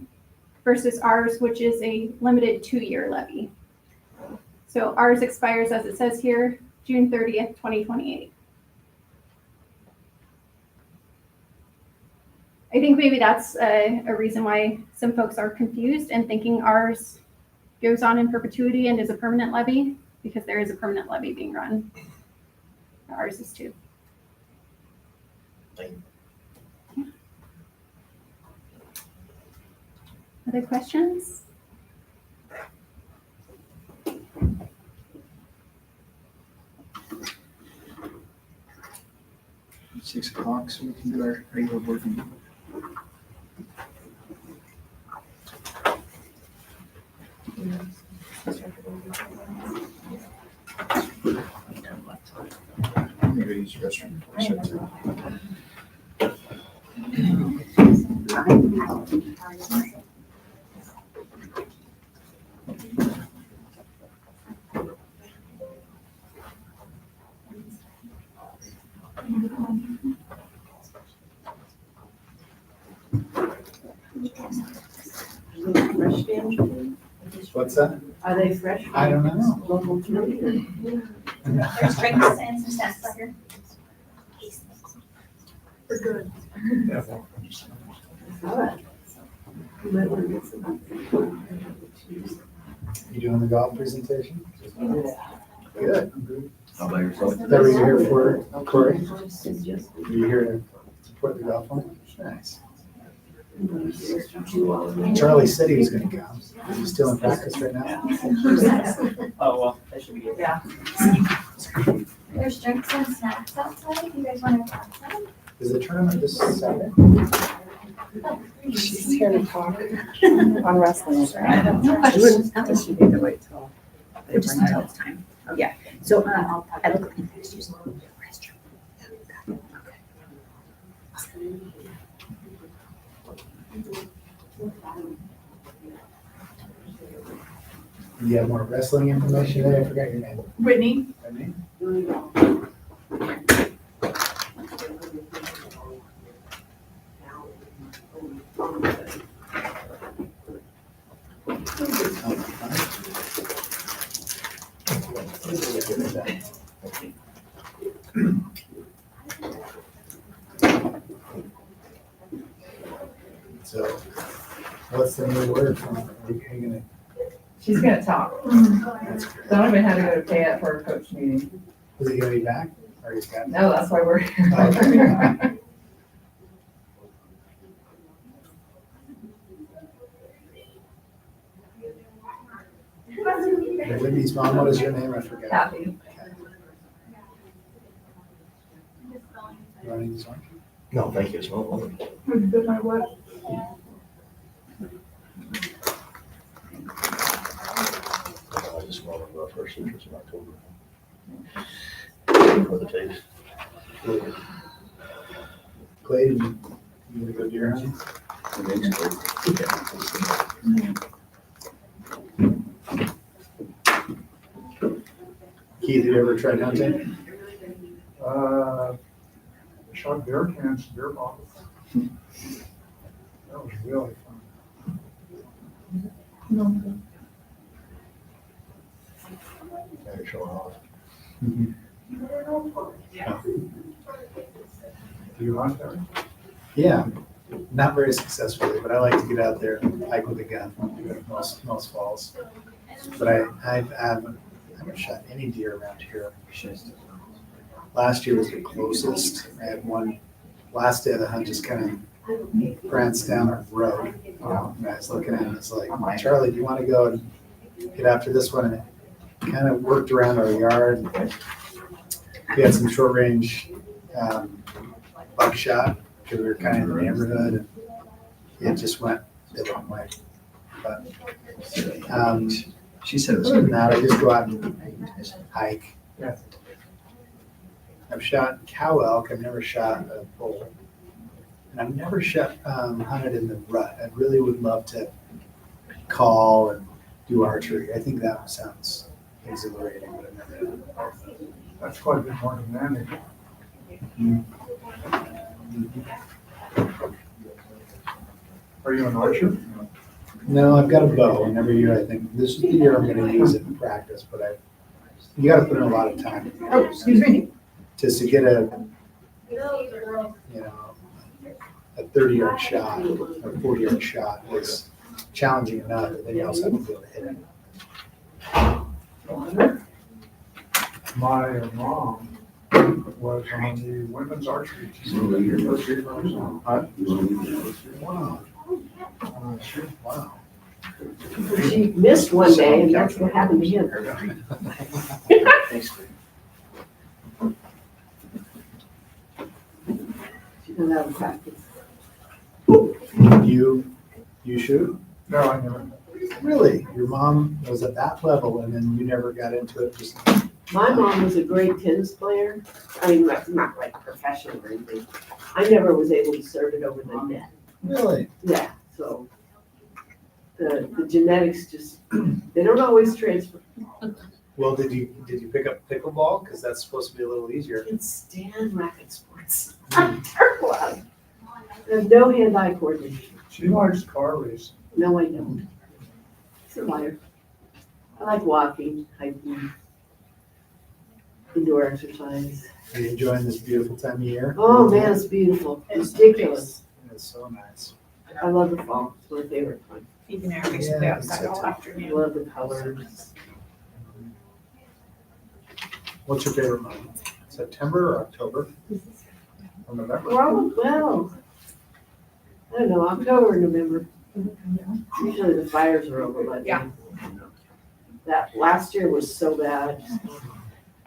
versus ours, which is a limited 2-year levy. So ours expires, as it says here, June 30th, 2028. I think maybe that's a reason why some folks are confused and thinking ours goes on in perpetuity and is a permanent levy, because there is a permanent levy being run. Ours is too. Other questions? It's 6 o'clock, so we can do our regular board meeting. Maybe use the restroom. Fresh damage? What's that? Are they fresh? I don't know. Local to me? There's drinks and some snacks back here. We're good. All right. You might want to get some. You doing the golf presentation? Good. How about yourself? Is that what you're here for, Corey? It's just. Are you here to support the golf one? Nice. Charlie said he was gonna come. Is he still in practice right now? Oh, well, that should be good. Yeah. There's drinks and snacks outside, if you guys want to go outside. Is the tournament this Saturday? She's here to talk on wrestling. That should be the way till. Just until it's time. Yeah, so, I look. You have more wrestling information there? I forgot your name. Whitney? Whitney? So What's the new word? Are you gonna? She's gonna talk. That's great. Donovan had to go to pay at for a coach meeting. Is he gonna be back? Or he's got? No, that's why we're here. Okay. Libby's mom, what is your name? I forgot. Kathy. You want this one? No, thank you. It's not one. Did my what? I just wanted to first interest in October. For the taste. Clay, you gonna go deer hunting? Keith, you ever tried hunting? Shot bear cans, bear bottles. That was really fun. They're showing off. Do you hunt there? Yeah, not very successfully, but I like to get out there and hike with a gun most falls. But I haven't shot any deer around here. Last year was the closest. I had one, last day of the hunt, just kind of pranced down our road. And I was looking at it, it's like, Charlie, do you want to go and get after this one? And it kind of worked around our yard. We had some short range buckshot because we were kind of in the neighborhood. And it just went the wrong way. But She said it was other than good. that, I just go out and hike. Yeah. I've shot cow elk, I've never shot a bull. And I've never shot, hunted in the rut. I really would love to call and do archery. I think that sounds exhilarating, but I've never done it. That's quite a bit more demanding. Are you an archer? No, I've got a bow, and every year I think, this is the year I'm gonna use it in practice, but you gotta put in a lot of time. Oh, excuse me. Just to get a 30-yard shot or 40-yard shot is challenging enough, but then you also have to be able to hit it. My mom was on the women's archery team. Wow. Wow. She missed one day, and that's what happened to him. Thanks. She doesn't have a practice. You shoot? No, I never. Really? Your mom was at that level and then you never got into it? Just My mom was a great tennis player. I mean, not like professional or anything. I never was able to serve it over the net. Really? Yeah, so the genetics just, they don't always transfer. Well, did you pick up pickleball? Because that's supposed to be a little easier. I can't stand racket sports. I'm terrible at it. I have no hand-eye coordination. She likes car racing. No, I don't. It's a liar. I like walking, hiking, indoor exercise. Are you enjoying this beautiful time of year? Oh, man, it's beautiful. It's ridiculous. It's so nice. I love the fall. It's my favorite time. Even there, we Yeah, outside all I afternoon. love the colors. What's your favorite month? September or October? Or November? Well, I don't know, October, November. Usually the fires are over by then. Yeah. That last year was so bad.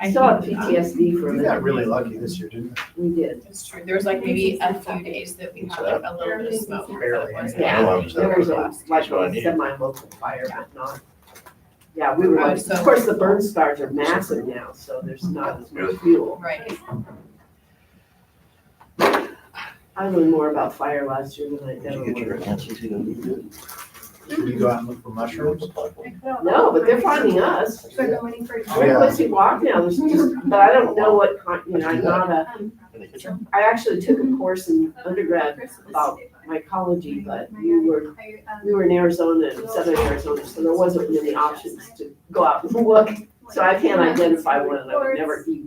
I Still have think PTSD from You got it. really lucky this year, didn't you? We did. it's true. There was like maybe a few days that we had like a little bit of smoke. but it Barely. wasn't- Yeah. Yeah, there was like what I a need. semi-local fire, but not. Yeah, we were, Oh, like- so- of course, the burn scars are massive now, so there's not as much fuel. Right. I learned more about fire last year than I Did ever you get your would. NCT to be good? Did you go out and look for mushrooms? No, but they're finding us. Oh, Every yeah. place you walk now, there's just, but I don't know what kind, I'm not In the kitchen? I actually took a course in undergrad about mycology, but we were in Arizona, southern Arizona, so there wasn't many options to go out and look. So I can't identify one, and I would never eat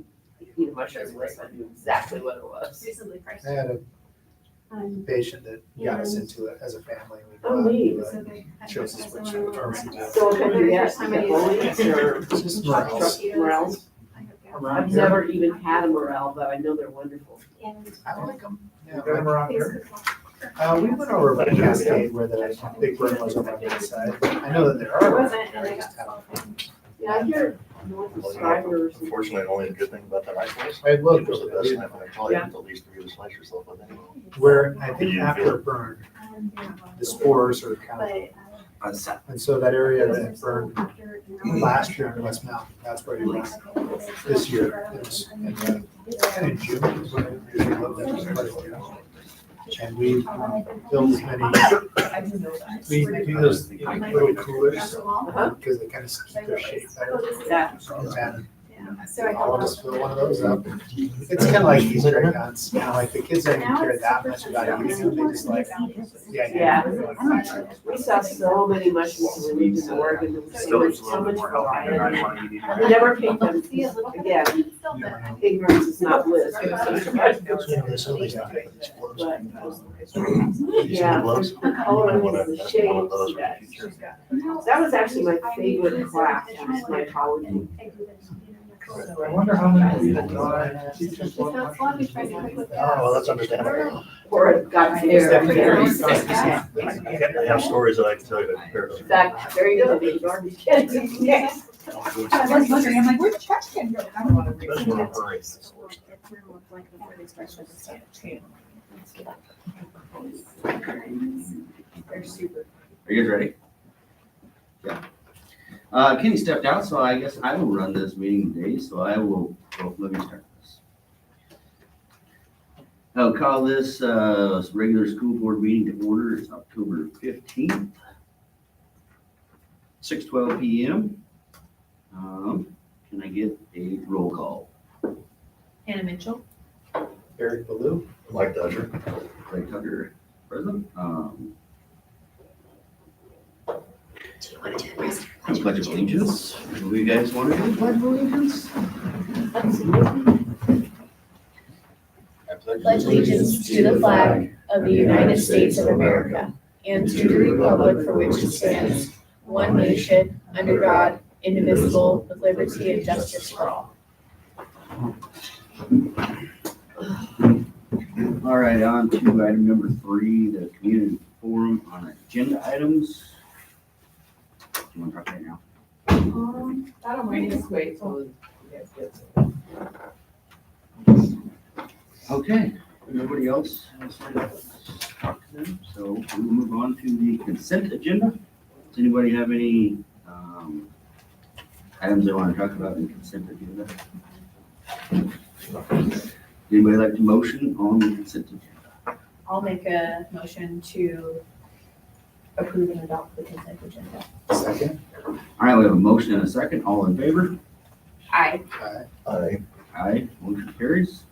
a mushroom unless I knew exactly what it was. I had patient that got us And- into it as a family. We Oh, bought, neat. So they kind of chose to recommend switch someone to will- pharmacy. So what kind do you get? First time I You used get it. Morels or It's just Chocolate morels. Cheetos. Morels? Around I've here. never even had a morel, but I know they're wonderful. And I like them. Yeah, You got 'em around here? we went over by Cascade where the big burn was over on that side. I know that there are. It wasn't, and I I just got haven't. Yeah, I hear north of Well, you Strivers. know, unfortunately, only a good thing about that ice place. I love It was the it. best time I tell you, Yeah. at least for you to slice yourself with anyway. Where I think You after feel it burned, um, the spores are kind but, of, and so that area that it burned after, last year in West Mountain, that's where it went. This year, it was in kind of June is when it usually looked at it, but, you know. And we built as many, we do those little coolers because they kind of keep their shape better. Yeah. And So I all of us fill one of those up. It's kind of like Easter egg hunts, you know, like the kids don't even care that much about eating, they just like, Yeah. We saw so many mushrooms when we lived in Oregon. There was so much variety. We never picked them. Again, ignorance is not bliss. You know, they sell these gloves. But, You see yeah, the gloves? the colors, the That's shapes, one of those for the that. future. That was actually my favorite class, was mycology. I wonder how many people die. Oh, well, that's understandable. Or it got there. I have stories that I can tell you that compare to. That, there you go, the garbage can. Yes. I was wondering, I'm like, where'd the trash can go? I don't want to read Especially when I'm hurrying. They're super. Are you guys ready? Yeah. Kenny stepped out, so I guess I will run this meeting today, so I will, well, let me start this. I'll call this, regular school board meeting to order. It's October 15th, 6:12 PM. Can I get a roll call? Hannah Mitchell. Eric Ballou. Mike Dodger. Craig Tucker, present. Pledge of allegiance. What do you guys want to do? Pledge of allegiance? Pledge allegiance to the flag of the United States of America and to the republic for which it stands, one nation, under God, indivisible, with liberty and justice for all. All right, on to item number 3, the community forum on agenda items. You want to talk right now? I don't mind, just wait till you guys get to. Okay, nobody else has to talk to them, so we'll move on to the consent agenda. Does anybody have any items they want to talk about in the consent agenda? Anybody like to motion on the consent agenda? I'll make a motion to approve and adopt the consent agenda. Second. All right, we have a motion and a second. All in favor? Aye. Aye. Aye, motion carries.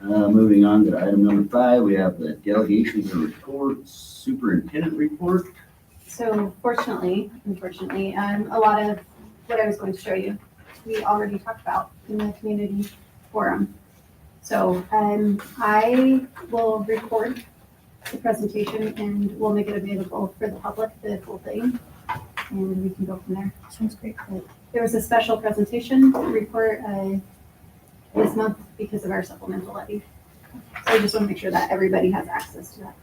Moving on to item number 5, we have the delegations and reports, superintendent report. So unfortunately, a lot of what I was going to show you, we already talked about in the community forum. So I will record the presentation and we'll make it available for the public, the full thing, and we can go from there. Sounds great. There was a special presentation report this month because of our supplemental levy. So I just want to make sure that everybody has access to that.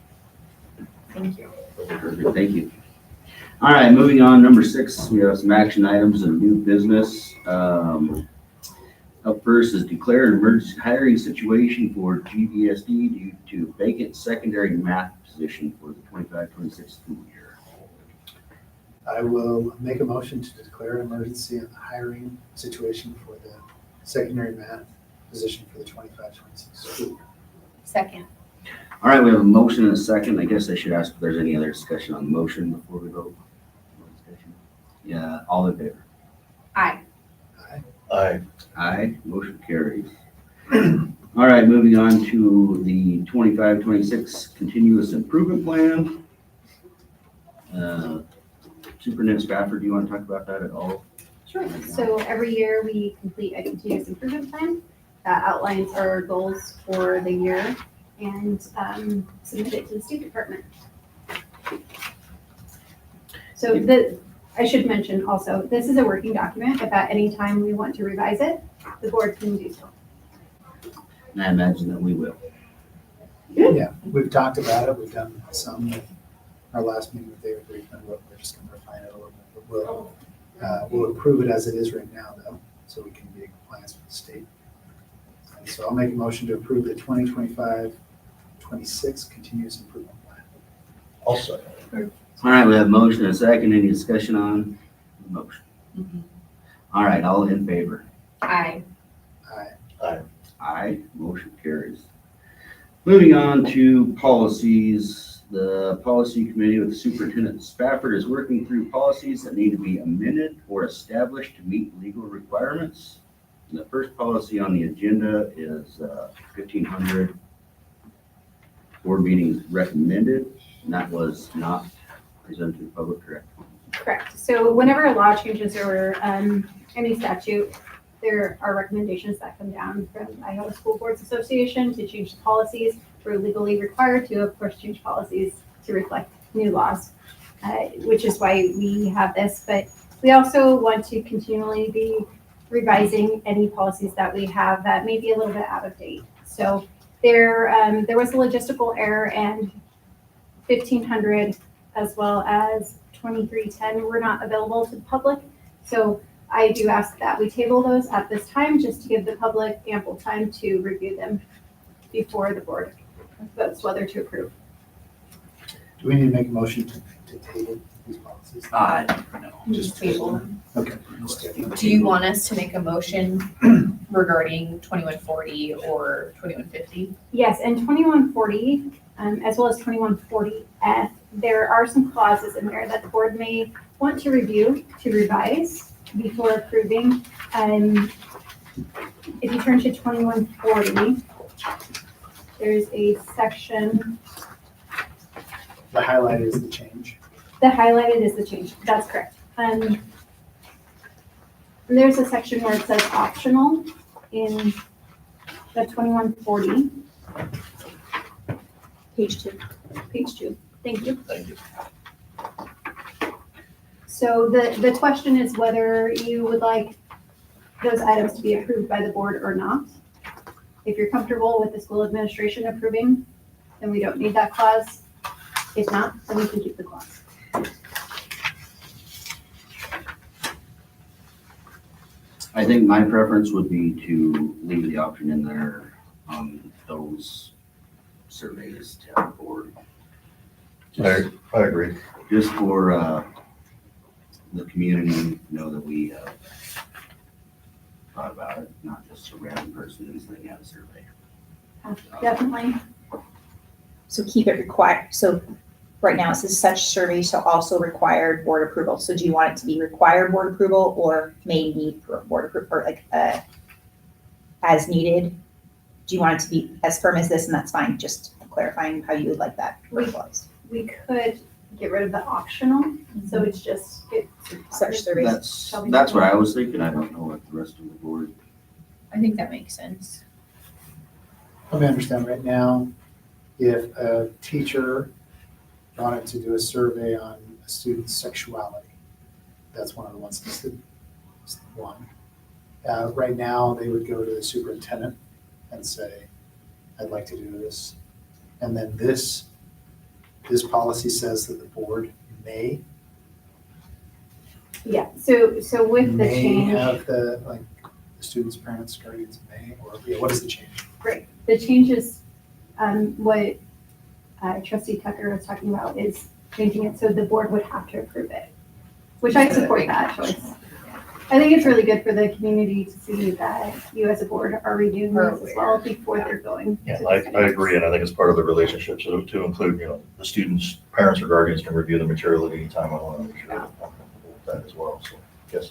Thank you. Perfect, thank you. All right, moving on, number 6, we have some action items and new business. Up first is declare an emergency hiring situation for GVSD due to vacant secondary math position for the 25-26 school year. I will make a motion to declare an emergency in the hiring situation for the secondary math position for the 25-26 school year. Second. All right, we have a motion and a second. I guess I should ask if there's any other discussion on the motion before we vote. No discussion? Yeah, all in favor? Aye. Aye. Aye, motion carries. All right, moving on to the 25-26 continuous improvement plan. Superintendent Spafford, do you want to talk about that at all? Sure. So every year we complete a continuous improvement plan that outlines our goals for the year. and submit it to the State Department. So I should mention also, this is a working document. If at any time we want to revise it, the board can do so. And I imagine that we will. Yeah, we've talked about it, we've done some, our last meeting with David Briefman, we're just gonna refine it a little bit, but we'll approve it as it is right now, though, so we can be in compliance with the state. And so I'll make a motion to approve the 2025-26 continuous improvement plan. Also, All right, we have motion and a second. Any discussion on the motion? All right, all in favor? Aye. Aye, motion carries. Moving on to policies, the policy committee with Superintendent Spafford is working through policies that need to be amended or established to meet legal requirements. And the first policy on the agenda is 1500 board meetings recommended, and that was not presented to the public, correct? Correct. So whenever a law changes or any statute, there are recommendations that come down from Iowa School Boards Association to change the policies. We're legally required to, of course, change policies to reflect new laws, which is why we have this. But we also want to continually be revising any policies that we have that may be a little bit out of date. So there was a logistical error, and 1500 as well as 2310 were not available to the public. So I do ask that we table those at this time, just to give the public ample time to review them before the board votes whether to approve. Do we need to make a motion to table these policies? No. Just table. Okay. just table. Do you want us to make a motion regarding 2140 or 2150? Yes, and 2140, as well as 2140F, there are some clauses in there that the board may want to review, to revise before approving. If you turn to 2140, there's a section, The highlight is the change. the highlighted is the change, that's correct. There's a section where it says optional in the 2140. Page 2. Page 2, thank you. thank you. So the question is whether you would like those items to be approved by the board or not. If you're comfortable with the school administration approving, then we don't need that clause. If not, then we can keep the clause. I think my preference would be to leave the option in there on those surveys to have the board. I agree. Just for the community, know that we thought about it, not just a random person who's looking at a survey. Definitely. So keep it required. So right now it says such survey shall also require board approval. So do you want it to be required board approval or may need board approval, or like as needed? Do you want it to be as firm as this, and that's fine, just clarifying how you would like that verbalized? We could get rid of the optional, so it's just, Such surveys. That's what I was thinking. I don't know what the rest of the board. I think that makes sense. Let me understand right now, if a teacher wanted to do a survey on a student's sexuality, that's one of the ones listed, one. Right now, they would go to the superintendent and say, I'd like to do this. And then this policy says that the board may yeah, so with the change. have the students' parents, guardians may, or what is the change? Great. The changes, what Trustee Tucker was talking about is changing it so the board would have to approve it, which I support that choice. I think it's really good for the community to see that you as a board are reviewing this as well before they're going. Yeah, to I the agree, and I think it's part of the relationship, so to include, the students' parents or guardians can review the material at any time. I want to make sure that I'm comfortable with that as well, so, yes.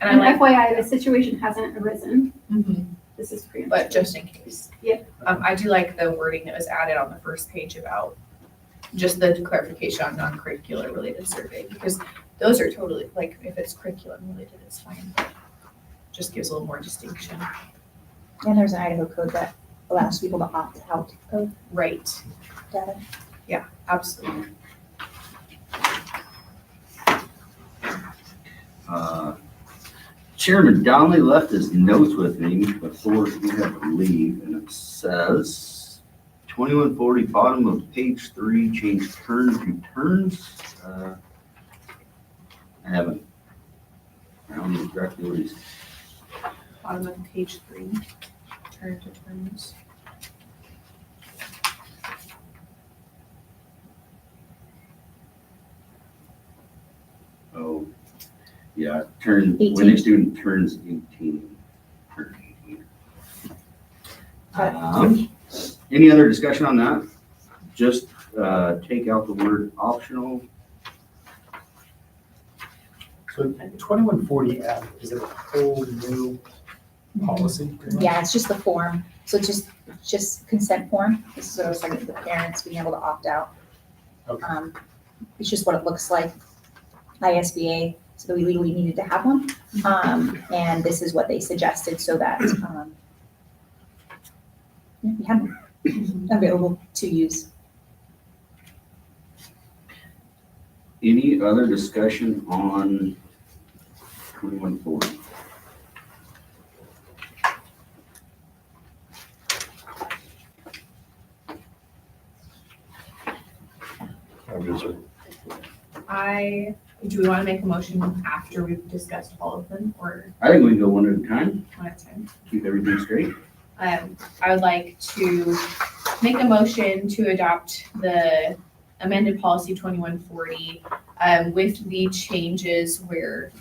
And I And like, FYI, the situation hasn't arisen. This is preemptive. but just in case. Yep. I do like the wording that was added on the first page about just the clarification on non-curricular related survey, because those are totally, like, if it's curriculum related, it's fine. Just gives a little more distinction. And there's an Idaho code that allows people to opt out of Right, data. absolutely. Chairman Donnelly left his notes with me before he had to leave, and it says 2140, bottom of page 3, change turn to turns. I haven't, I don't know exactly what he's, Bottom of page 3, turn to turns. oh, yeah, turn, when 18. a student turns 18. Turn 18. Any other discussion on that? Just take out the word optional. So 2140F, is it a whole new policy? pretty much? Yeah, it's just the form. So just consent form. This is what I was talking about, the parents being able to opt out. Okay. It's just what it looks like. ISBA, so we legally needed to have one. And this is what they suggested so that, we had one available to use. Any other discussion on 2140? I'm good, sir. Do we want to make a motion after we've discussed all of them, or I think we can go one at a time, one at a time? keep everything straight. I would like to make a motion to adopt the amended policy 2140 with the changes where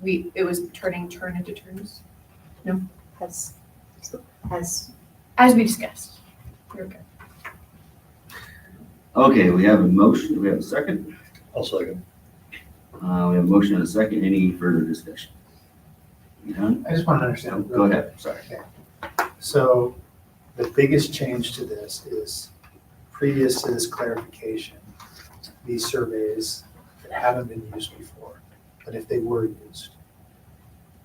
it was turn into turns, As as we discussed. You're good. Okay, we have a motion, do we have a second? I'll second. We have a motion and a second, any further discussion? You done? I just want to understand. Go ahead, sorry. So the biggest change to this is previous to this clarification, these surveys that haven't been used before, but if they were used,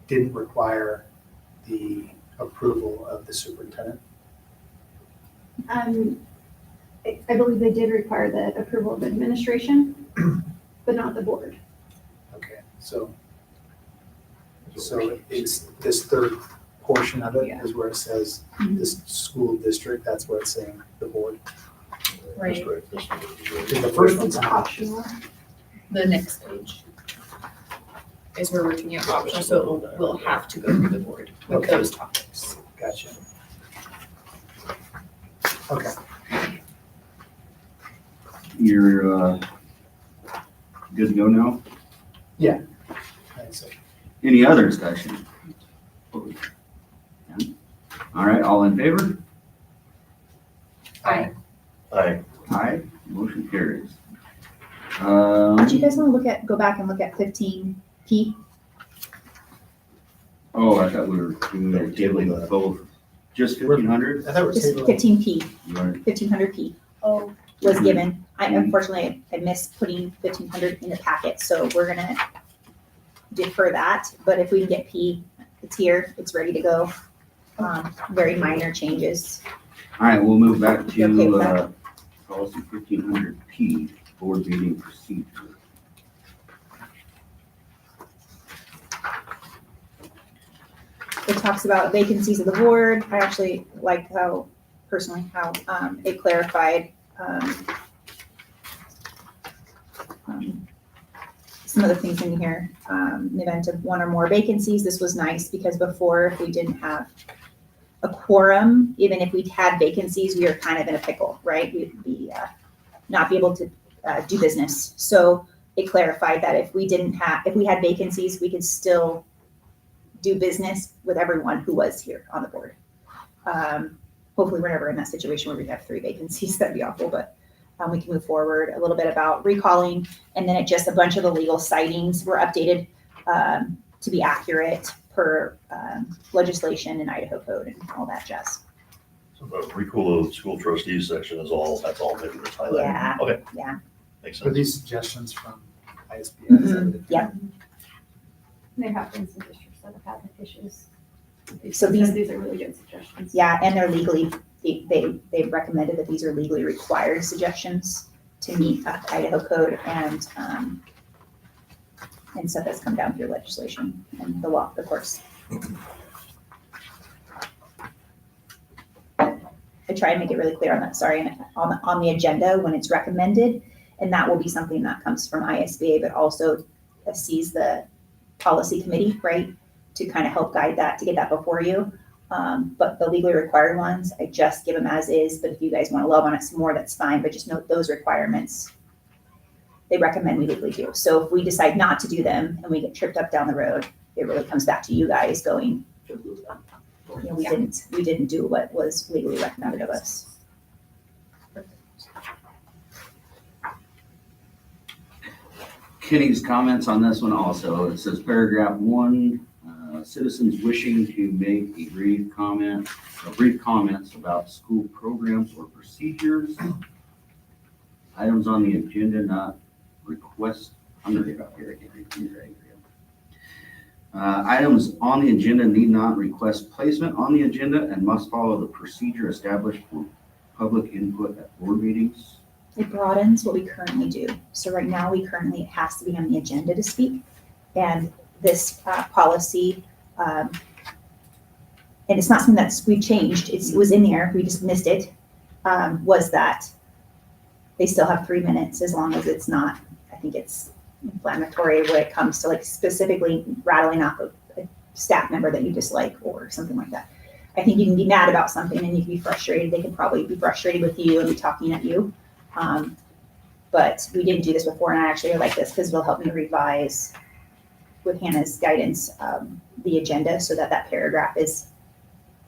didn't require the approval of the superintendent. I believe they did require the approval of administration, but not the board. Okay, so it's this third portion of it is where it says this school district, that's where it's saying the board. Right. That's right. This is- The first one's optional. The next page is where we're looking at optional, so we'll have to go through the board with Okay. those topics. Gotcha. Okay. You're good to go now? Thanks. Any other discussion? All right, all in favor? Aye. Aye. Aye, motion carries. do you guys want to go back and look at 15P? Oh, I thought we were doing a tabling of both, just 1,500? I thought we were Just tabling. 15P, You want 1500P Oh. was given. Unfortunately, I missed putting 1500 in the packet, so we're gonna defer that. But if we can get P, it's here, it's ready to go. Very minor changes. All right, we'll move back You okay with that? to policy 1500P, board meeting procedure. It talks about vacancies of the board. I actually like how it clarified some of the things in here. In the event of one or more vacancies, this was nice because before, if we didn't have a quorum, even if we'd had vacancies, we were kind of in a pickle, right? We'd be not be able to do business. So it clarified that if we had vacancies, we could still do business with everyone who was here on the board. Hopefully we're never in that situation where we have 3 vacancies. That'd be awful, but we can move forward. A little bit about recalling, and then a bunch of the legal citings were updated to be accurate per legislation and Idaho code and all that jazz. So the recall of school trustees section is that's all maybe that's highlighted. Yeah. Okay. Yeah. Makes Are sense. these suggestions from ISBA? Mhm. Yep. There have been some districts that have had issues So these, These are really good suggestions. yeah, and they're legally, they've recommended that these are legally required suggestions to meet Idaho code and stuff that's come down through legislation and the law, of course. I try and make it really clear on that, sorry, on the agenda when it's recommended, and that will be something that comes from ISBA, but also sees the policy committee, right, to kind of help guide that, to get that before you. But the legally required ones, I just give them as is, but if you guys want to love on it some more, that's fine, but just note those requirements. They recommend we legally do. So if we decide not to do them and we get tripped up down the road, it really comes back to you guys going, you know, we didn't do what was legally recommended of us. Kenny's comments on this one also. It says paragraph 1, citizens wishing to make a brief comments about school programs or procedures. Items on the agenda not request, I'm gonna read up here again. Items on the agenda need not request placement on the agenda and must follow the procedure established for public input at board meetings. It broadens what we currently do. So right now, it has to be on the agenda to speak. And this policy, and it's not something we've changed, it was in there, we just missed it, was that they still have 3 minutes as long as it's not, I think it's inflammatory when it comes to like specifically rattling off a staff member that you dislike or something like that. I think you can be mad about something and you can be frustrated. They can probably be frustrated with you and be talking at you. But we didn't do this before, and I actually like this because it'll help me revise with Hannah's guidance, the agenda so that that paragraph is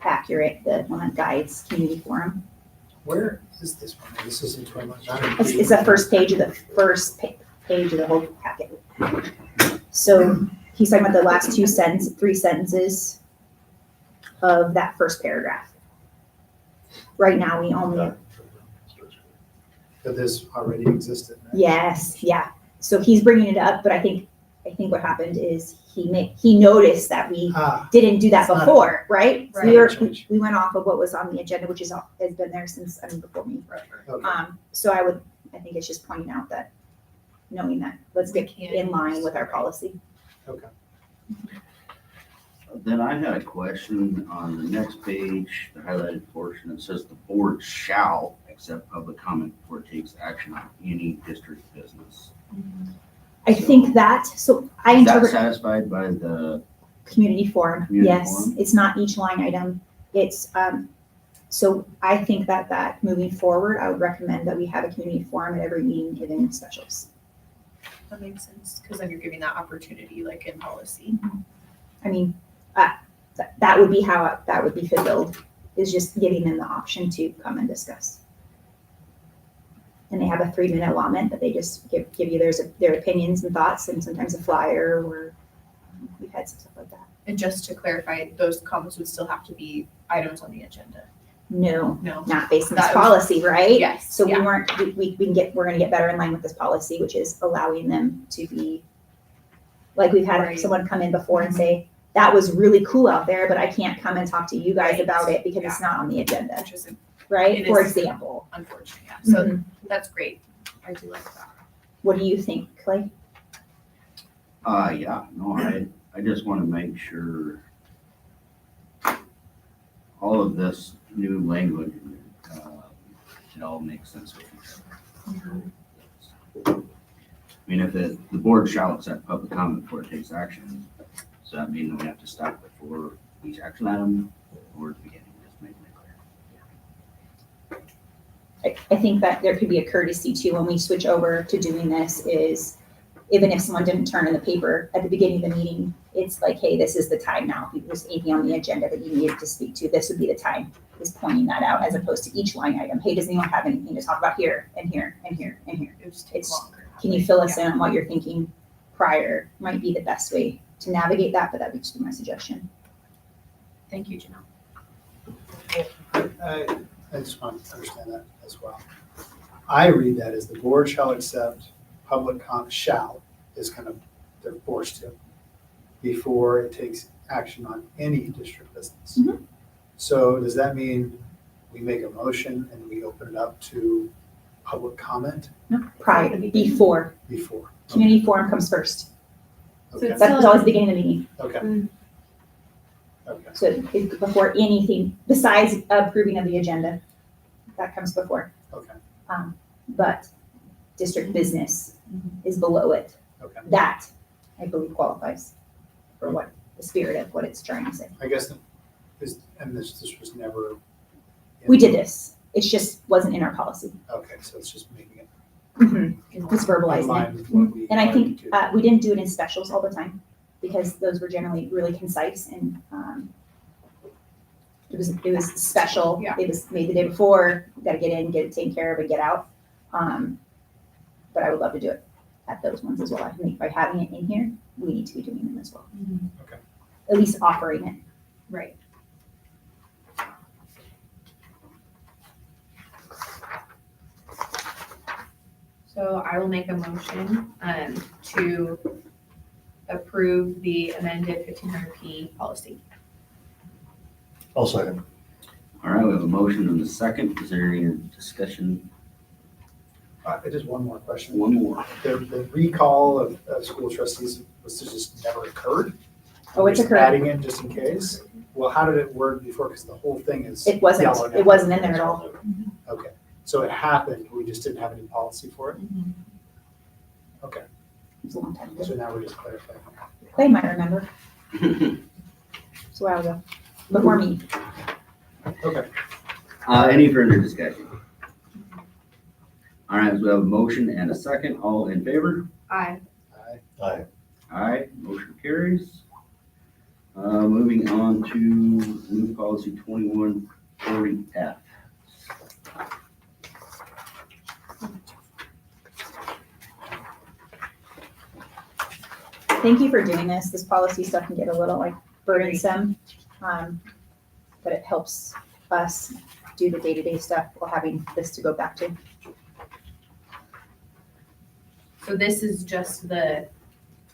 accurate, the one that guides community forum. Where is this one? This isn't 21. It's the first page of the page of the whole packet. So he's talking about the last 3 sentences of that first paragraph. Right now, we only. But this already existed, right? Yes, yeah. So he's bringing it up, but I think what happened is he noticed that we didn't do that before, right? So we went off of what was on the agenda, which has been there since, before me. Right. Okay. So I think it's just pointing out that, knowing that, let's get in line with our policy. Okay. Then I had a question on the next page, the highlighted portion. It says the board shall accept public comment before it takes action on any district business. I think that, so I Is that interpret satisfied by the community forum. community Yes, forum? it's not each line item. It's, so I think that moving forward, I would recommend that we have a community forum at every meeting, even specials. That makes sense, because then you're giving that opportunity like in policy. I mean, that would be how that would be fulfilled, is just giving them the option to come and discuss. And they have a 3-minute allotment that they just give you their opinions and thoughts, and sometimes a flyer, or we've had some stuff like that. And just to clarify, those comments would still have to be items on the agenda. No, No. not based on this That was- policy, right? Yes. So yeah. we're gonna get better in line with this policy, which is allowing them to be, like, we've had Right. someone come in before and say, that was really cool out there, but I can't come and talk to you guys Right. about it because it's Yeah. not on the agenda, Which is right? It For is. example. unfortunate. Yeah. So Mhm. that's great. I do like that. What do you think, Clay? Yeah, no, I just want to make sure all of this new language, it all makes sense with each other. I mean, if the board shall accept public comment before it takes action, does that mean that we have to stop before each action item or at the beginning, just making it clear? I think that there could be a courtesy too when we switch over to doing this, is even if someone didn't turn in the paper at the beginning of the meeting, it's like, hey, this is the time now. If there's anything on the agenda that you needed to speak to, this would be the time, is pointing that out, as opposed to each line item. Hey, does anyone have anything to talk about here and here and here and here? It would just take It's- longer. Can you fill us in on what you're thinking prior? Might be the best way to navigate that, but that would just be my suggestion. Thank you, Janelle. I just want to understand that as well. I read that as the board shall accept public comment, shall is kind of, they're forced to, before it takes action on any district business. Mhm. So does that mean we make a motion and we open it up to public comment Prior, before, before? community forum comes first. Okay, That's always the beginning of the meeting. okay. Okay, So before anything, besides approving of the agenda, that comes before. okay, But district business is below it. okay. That, I believe, qualifies for what, the spirit of what it's trying to say. I guess, this was never. We did this. It just wasn't in our policy. Okay, so it's just making it. It's verbalizing In it. line with what we And I think already do. we didn't do it in specials all the time because those were generally really concise and it was special. Yeah. It was made the day before, got to get in, get it taken care of and get out. But I would love to do it at those ones as well. I think by having it in here, we need to be doing them as well. Okay. At least offering it. Right. So I will make a motion, to approve the amended 1500P policy. I'll second. All right, we have a motion and a second. Is there any discussion? Just one more question. One more. The recall of school trustees was just never occurred? Oh, it's Just occurred. Adding in just in case? Well, how did it work before? Because the whole thing is. It wasn't yellow now. in there at all. Okay, so it happened, we just didn't have any policy for it? Okay, It was a long time ago. so now we're just clarifying. They might remember. It's a while ago. Before me. Okay. Any further discussion? All right, so we have a motion and a second. All in favor? Aye. Aye. Aye, motion carries. Moving on to new policy 2140F. Thank you for doing this. This policy stuff can get a little like burdensome. But it helps us do the day-to-day stuff while having this to go back to. So this is just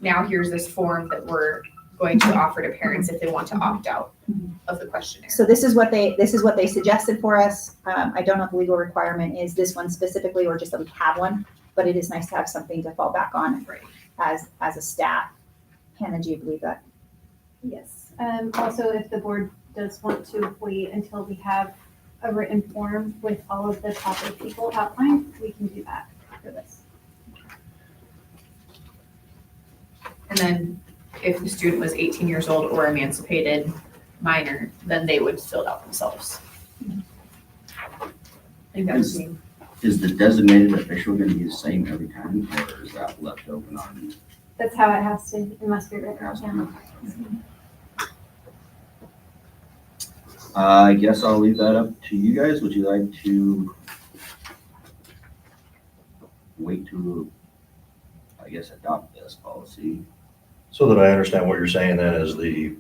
now here's this form that we're going to offer to parents if they want to opt out of the questionnaire. So this is what they suggested for us. I don't know if the legal requirement is this one specifically or just that we have one, but it is nice to have something to fall back on Right. as a staff. Hannah, do you believe that? Yes. Also, if the board does want to wait until we have a written form with all of the topic people outlined, we can do that for this. And then if the student was 18 years old or emancipated minor, then they would fill it out themselves. I think that was me. Is the designated official going to be the same every time, or is that left open on? That's how it must be written out now. I guess I'll leave that up to you guys. Would you like to wait to, I guess, adopt this policy? So that I understand what you're saying then is the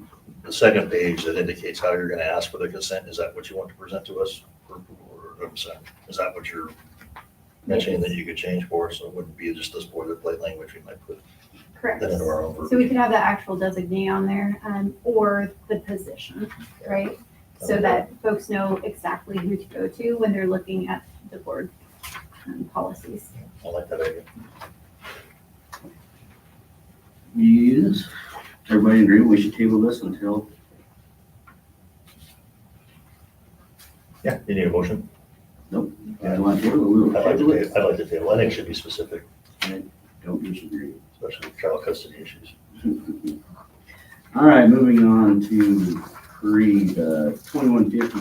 second page that indicates how you're gonna ask for the consent, is that what you want to present to us for approval or consent? Is that what you're mentioning that you could change for? So it wouldn't be just this boilerplate language, we might put Correct. that into our own So we verbiage. could have the actual designee on there, or the position, right? So that folks know exactly who to go to when they're looking at the board policies. I like that idea. Yes. Everybody agree we should table this until? Yeah, you need a motion? You guys want to table it? We will I'd like table to, it. I'd like to table, I think it should be specific, Don't disagree. especially with child custody issues. All right, moving on to the 2150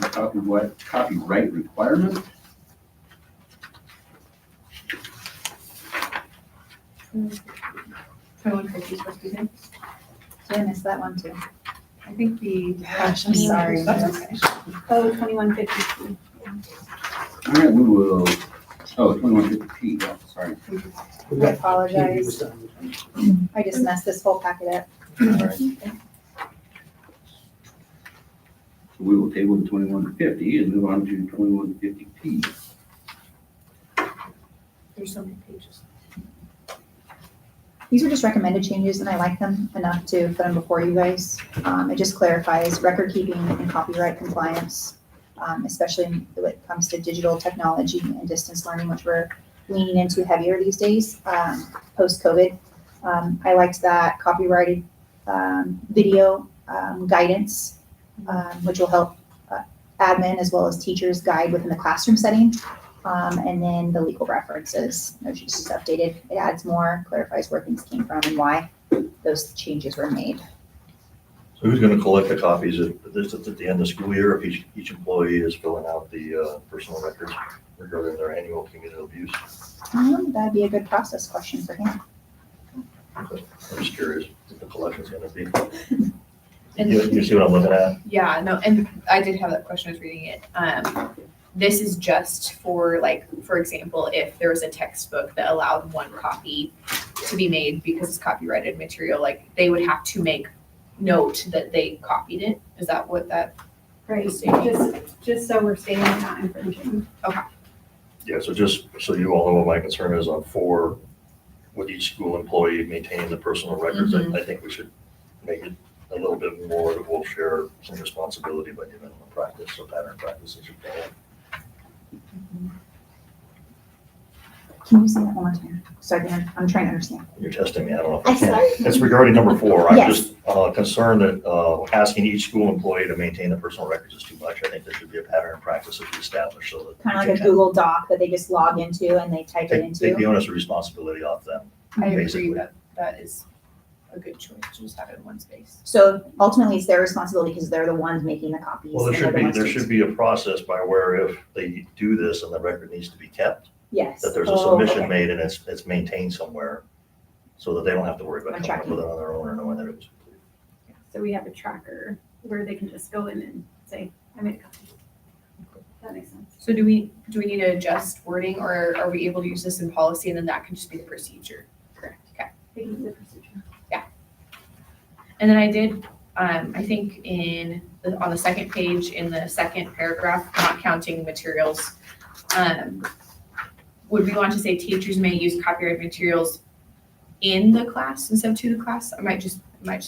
copyright requirement. 2150 is supposed to be good. Did I miss that one too? I think the. Gosh, I'm sorry. That's okay. Oh, 2152. All right, we will, 2150P, yeah, sorry. I apologize. I just messed this whole packet up. All right. We will table the 2150 and move on to 2150P. There's so many pages. These are just recommended changes and I like them enough to put them before you guys. It just clarifies record keeping and copyright compliance, especially when it comes to digital technology and distance learning, which we're leaning into heavier these days, post-COVID. I liked that copyrighted video guidance, which will help admin as well as teachers guide within the classroom setting. And then the legal references, those just updated. It adds more, clarifies where things came from and why those changes were made. So who's gonna collect the copies at the end of school year if each employee is filling out the personal records regarding their annual cumulative use? That'd be a good process question for him. I'm just curious what the collection's gonna be. And You see what I'm looking at? yeah, no, and I did have that question, I was reading it. This is just for like, for example, if there was a textbook that allowed one copy to be made because it's copyrighted material, like they would have to make note that they copied it. Is that what that Right, is stating? just so we're stating we're not infringing. Yeah, so just so you all know what my concern is on 4, with each school employee maintaining the personal records, I think we should make it a little bit more that we'll share some responsibility by giving them a practice, so pattern practice that you follow. Can you say that one more time? Sorry, I'm trying to understand. You're testing me, I don't know if I'm I can. sorry. It's regarding number 4. I'm Yes. just concerned that asking each school employee to maintain the personal records is too much. I think there should be a pattern and practice that we establish so that. Kind of we like a can Google Doc that they just log into and they type it Take the into. onus of responsibility off them. I agree Basically. that that is a good choice, to just have it in one space. So ultimately it's their responsibility because they're the ones making the copies. Well, there and they're should the be, ones there to- should be a process by where if they do this and the record needs to be kept, Yes. that there's a Oh, submission okay. made and it's maintained somewhere so that they don't have to worry about coming up with it on their own or knowing that it was complete. So we have a tracker where they can just go in and say, I made a copy. That makes sense. So do we need to adjust wording, or are we able to use this in policy and then that can just be the procedure? Correct. Okay. They can do the procedure. And then I did, I think on the second page, in the second paragraph, not counting materials, would we want to say teachers may use copyrighted materials in the class instead of to the class? It might just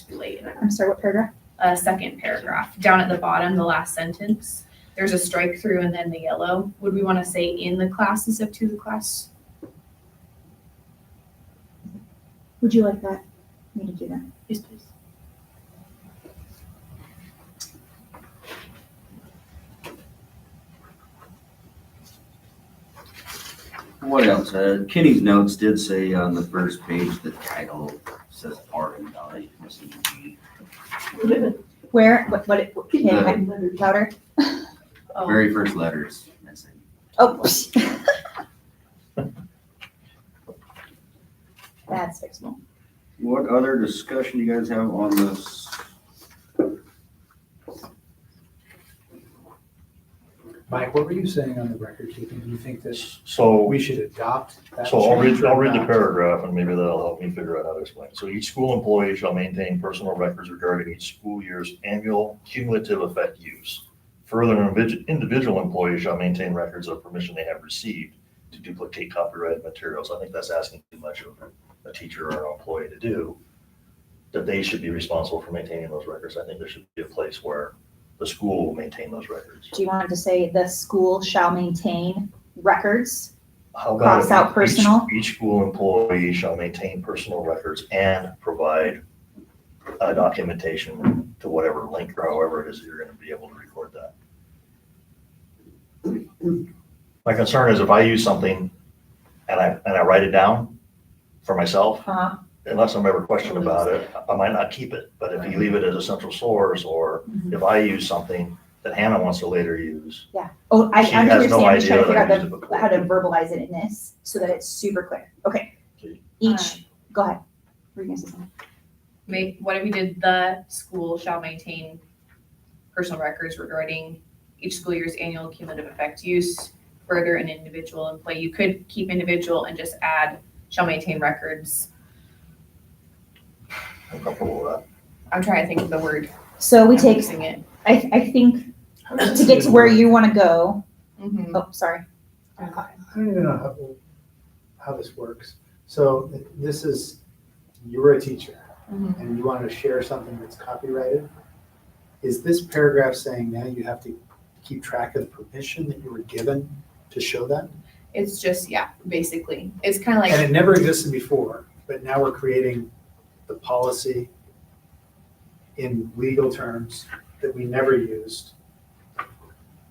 be late. I'm sorry, what paragraph? Second paragraph, down at the bottom, the last sentence, there's a strike through and then the yellow. Would we want to say in the class instead of to the class? Would you like that? Me to do that? Yes, please. What else? Kenny's notes did say on the first page, the title says R and I, missing G. Where, can I, louder? Oh, Very first letters missing. Oh. That's fixable. What other discussion you guys have on this? Mike, what were you saying on the record keeping? Do you think that So, we should adopt that? so I'll change or read the not? paragraph and maybe that'll help me figure out how to explain it. So each school employee shall maintain personal records regarding each school year's annual cumulative effect use. Further, an individual employee shall maintain records of permission they have received to duplicate copyrighted materials. I think that's asking too much of a teacher or an employee to do, that they should be responsible for maintaining those records. I think there should be a place where the school will maintain those records. Do you want it to say the school shall maintain records? How about Cross out each- personal? Each school employee shall maintain personal records and provide documentation to whatever link or however it is that you're gonna be able to record that. My concern is if I use something and I write it down for myself, Uh, unless I'm ever questioned about it, I might not keep it. But if you leave it as a central source, or if I use something that Hannah wants to later use, oh, I She has no understand. I'm just trying to idea figure that I out used it before. how to verbalize it in this so that it's super clear. Okay. Each, go ahead. Were you gonna say something? what if we did the school shall maintain personal records regarding each school year's annual cumulative effect use? Further, an individual employee, you could keep individual and just add shall maintain records. I'm comfortable with that. I'm trying to think of the word. So we I'm take, losing it. I think to get to where you wanna go, Mhm. oh, sorry. I don't even know how this works. So this is you were a teacher Mhm. and you wanted to share something that's copyrighted, is this paragraph saying now you have to keep track of the permission that you were given to show that? It's just, yeah, basically, it's kind of And like, it never existed before, but now we're creating the policy in legal terms that we never used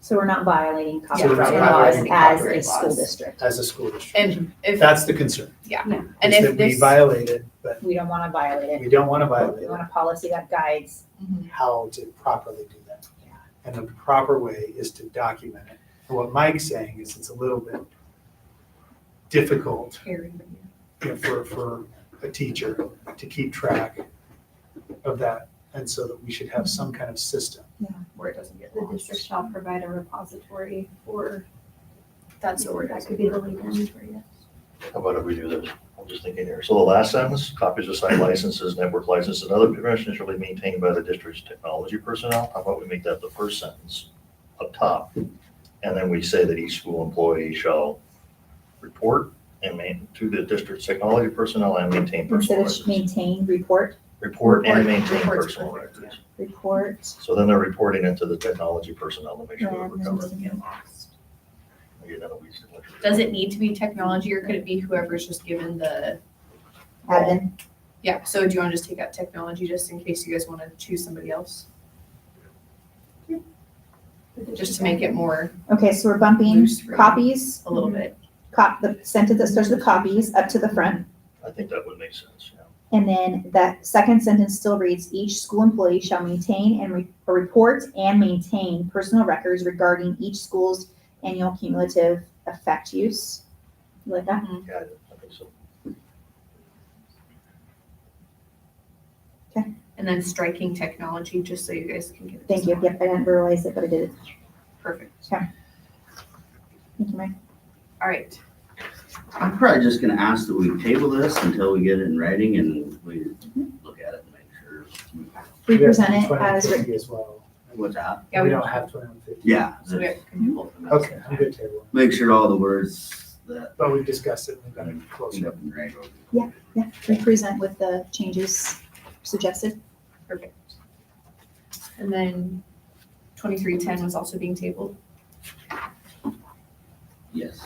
So we're not violating we're copyright not laws violating as a copyright school laws. district. as a school district. and if, That's the concern. and is if that we this. violate it, but We don't wanna violate it. we don't want to We violate want it, a policy that guides. Mhm. how to properly do that. And the proper way is to document it. And what Mike's saying is it's a little bit difficult, you know, for a teacher to keep track of that. And so that we should have some kind of system. Where it doesn't get The lost. district shall provide a repository for, That's the word. that could be the legal inventory, yes. How about if we do this? I'm just thinking here. So the last sentence, copies of site licenses, network licenses, and other permissions shall be maintained by the district's technology personnel. How about we make that the first sentence up top? And then we say that each school employee shall report to the district's technology personnel and maintain Instead personal of records. maintain, report, Report and Report. maintain Report's personal perfect, records. report. So then they're reporting into the technology personnel to make sure that we're and covered. Doesn't get lost. You know, we- Does it need to be technology or could it be whoever's just given the, Admin. yeah, so do you want to just take out technology just in case you guys want to choose somebody else? Just to make it more, Okay, so we're bumping Loose for you. copies, a little bit. the sentence that starts with copies up to the front. I think that would make sense, yeah. And then that second sentence still reads, each school employee shall maintain and report and maintain personal records regarding each school's annual cumulative effect use. You like that? Yeah, I think so. And then striking technology, just so you guys can get it. Thank you. Yep, I didn't realize it, but I did it. Perfect. Thank you, Mike. All right. I'm probably just gonna ask that we table this until we get it in writing and we look at it and make sure. We have present it 2150 as, as well. What's that? Yeah, We we don't have 2150. Yeah. So we can do both of them. Okay, I'm good table. Make sure all the words that But we've discussed it, we've got it end closer. up in writing. yeah, we present with the changes suggested. Perfect. And then 2310 was also being tabled. Yes.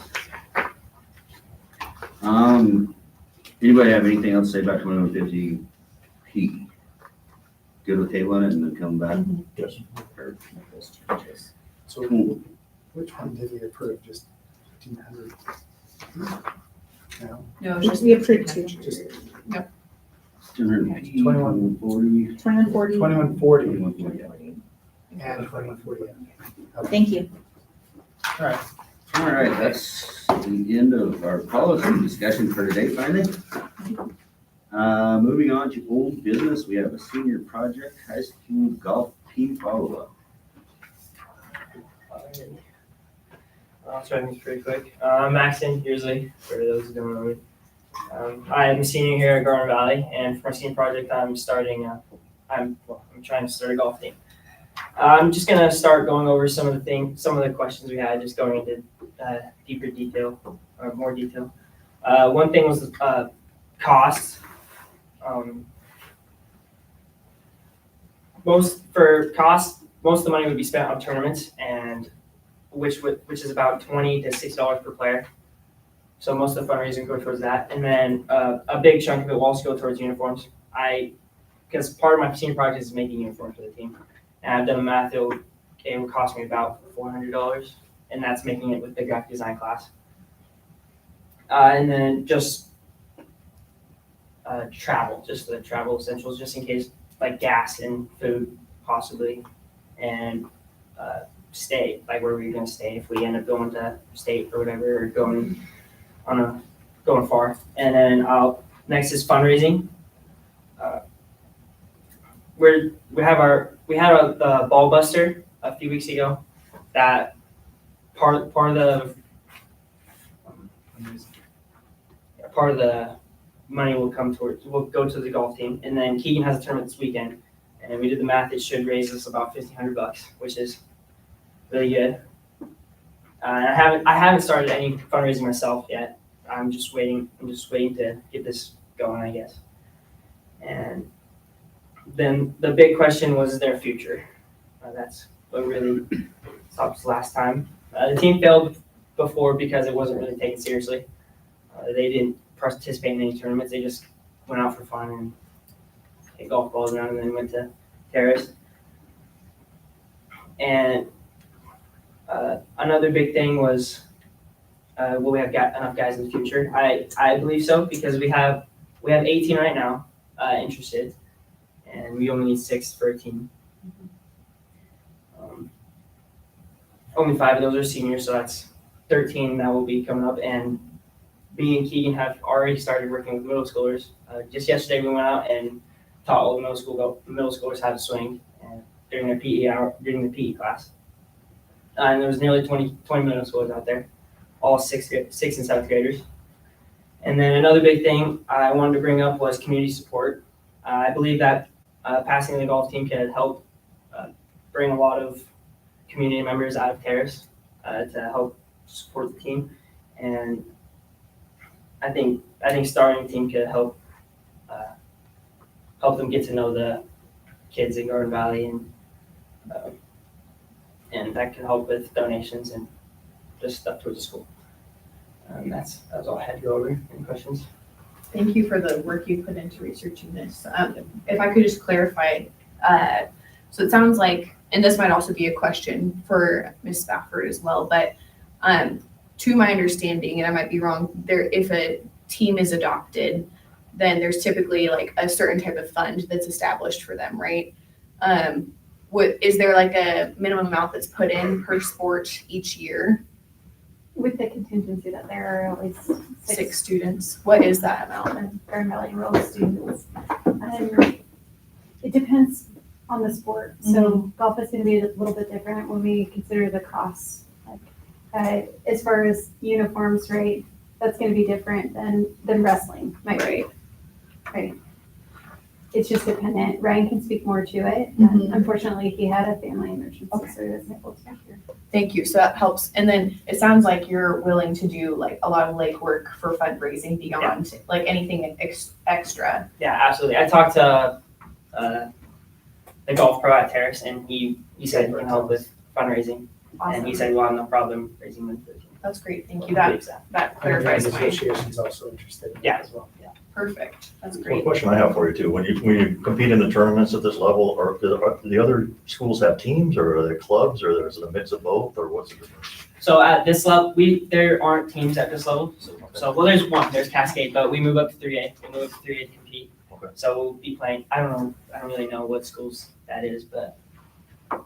Anybody have anything else to say about 2150P? Good with tabling it and then come back? Yes. Or- Those changes. So which one did we approve? Just 1500? No, No, it's just. We approved two. just 200P, 2140. 2140. 2140. 2140 2140. and 2140. Thank you. All right. All right, that's the end of our policy discussion for today, finally. Moving on to old business, we have a senior project, high school golf team follow-up. I'll try things pretty quick. I'm Maxon Beersley, for those who don't know me. I'm a senior here at Garden Valley, and for my senior project, I'm trying to start a golf team. I'm just gonna start going over some of the questions we had, just going into deeper detail, or more detail. One thing was cost. Most of the money would be spent on tournaments, and which is about $20 to $60 per player. So most of the fundraising go towards that, and then a big chunk of it will also go towards uniforms. Because part of my senior project is making uniforms for the team, and I've done the math. It would cost me about $400, and that's making it with the graphic design class. And then just travel, just the travel essentials, just in case, like gas and food possibly, and stay, like where we're gonna stay if we end up going to state or whatever, or going far. And then next is fundraising. We had the ball buster a few weeks ago. That part of the money will go to the golf team. And then Keegan has a tournament this weekend, and we did the math. It should raise us about $1,500, which is really good. I haven't started any fundraising myself yet. I'm just waiting to get this going, I guess. And then the big question was their future. That's what really stopped us last time. The team failed before because it wasn't really taken seriously. They didn't participate in any tournaments. They just went out for fun and hit golf balls around and then went to terrace. And another big thing was, will we have got enough guys in the future? I believe so, because we have 18 right now interested, and we only need 6 for a team. Only 5 of those are seniors, so that's 13 that will be coming up. And me and Keegan have already started working with middle schoolers. Just yesterday, we went out and taught all the middle schoolers how to swing during their PE hour, during the PE class. And there was nearly 20 middle schoolers out there, all 6th and 7th graders. And then another big thing I wanted to bring up was community support. I believe that passing the golf team could help bring a lot of community members out of Terrace to help support the team. And I think starting a team could help them get to know the kids in Garden Valley, and that could help with donations and just stuff towards the school. That was all I had to go over. Any questions? Thank you for the work you put into researching this. If I could just clarify, so it sounds like, and this might also be a question for Ms. Spafford as well, but to my understanding, and I might be wrong, if a team is adopted, then there's typically like a certain type of fund that's established for them, right? Is there like a minimum amount that's put in per sport each year? With the contingency that there are at least 6 students. What is that amount? Garden Valley Rural students. It depends on the sport. So golf is going to be a little bit different when we consider the costs. As far as uniforms, right? That's going to be different than wrestling, right? It's just dependent. Ryan can speak more to it. Unfortunately, he had a family emergency, so he wasn't able to be here. Thank you. So that helps. And then it sounds like you're willing to do like a lot of legwork for fundraising beyond like anything extra. Yeah, absolutely. I talked to the golf pro at Terrace, and he said he can help with fundraising. Awesome. And he said we'll have no problem raising money for the team. That's great. Thank you. That clarifies The my. association's also interested in that as well. Yeah. Perfect. That's One great. question I have for you too, when you compete in the tournaments at this level, do the other schools have teams, or are they clubs, or is it a mix of both, or what's the difference? So at this level, there aren't teams at this level. So well, there's Cascade, but we move up to 3A. We move up to 3A to compete. Okay. So we'll be playing. I don't really know what schools that is, but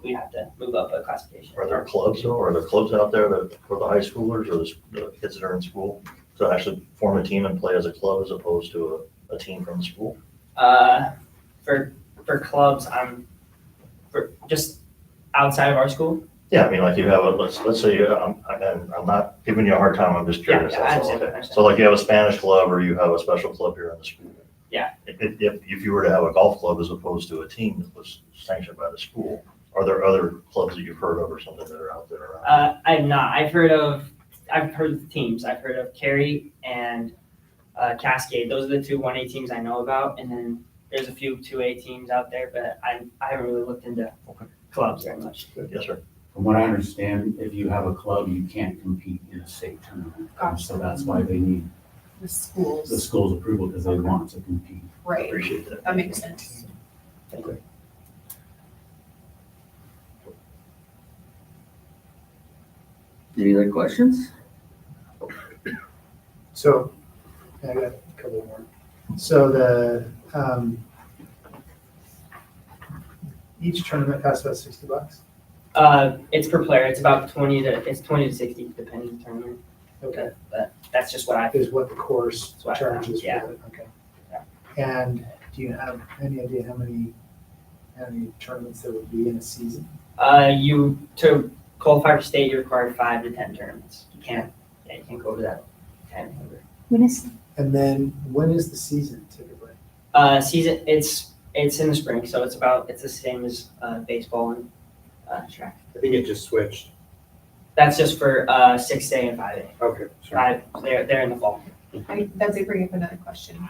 we have to move up a classification. Are there clubs though? Are there clubs out there that for the high schoolers or the kids that are in school to actually form a team and play as a club as opposed to a team from the school? For clubs, for just outside of our school. Yeah, I mean, like you have let's say, I'm not giving you a hard time, I'm just curious. I That's all. understand. So like you have a Spanish club or you have a special club here in the school. Yeah. If you were to have a golf club as opposed to a team that was sanctioned by the school, are there other clubs that you've heard of or something that are out there around? I have not. I've heard of the teams. I've heard of Cary and Cascade. Those are the 2 1A teams I know about, and then there's a few 2A teams out there, but I haven't really looked into clubs very much. Yes, sir. From what I understand, if you have a club, you can't compete in a state tournament. So that's why they need The schools. the school's approval, because they want to compete. Right. Appreciate that. That makes sense. Any other questions? So, I got a couple more. So each tournament costs about $60? It's per player. It's about 20 to 60 depending on the tournament. Okay. But that's just what I. Is what the course That's what I charges for found, it? Okay. And do you have any idea how many tournaments there would be in a season? To qualify for state, you require 5 to 10 tournaments. You can't go over that 10 number. And then when is the season typically? Season, it's in the spring, so it's the same as baseball and track. I think it just switched. That's just for 6A and 5A. Okay, sure. They're in the fall. That's a bring up another question.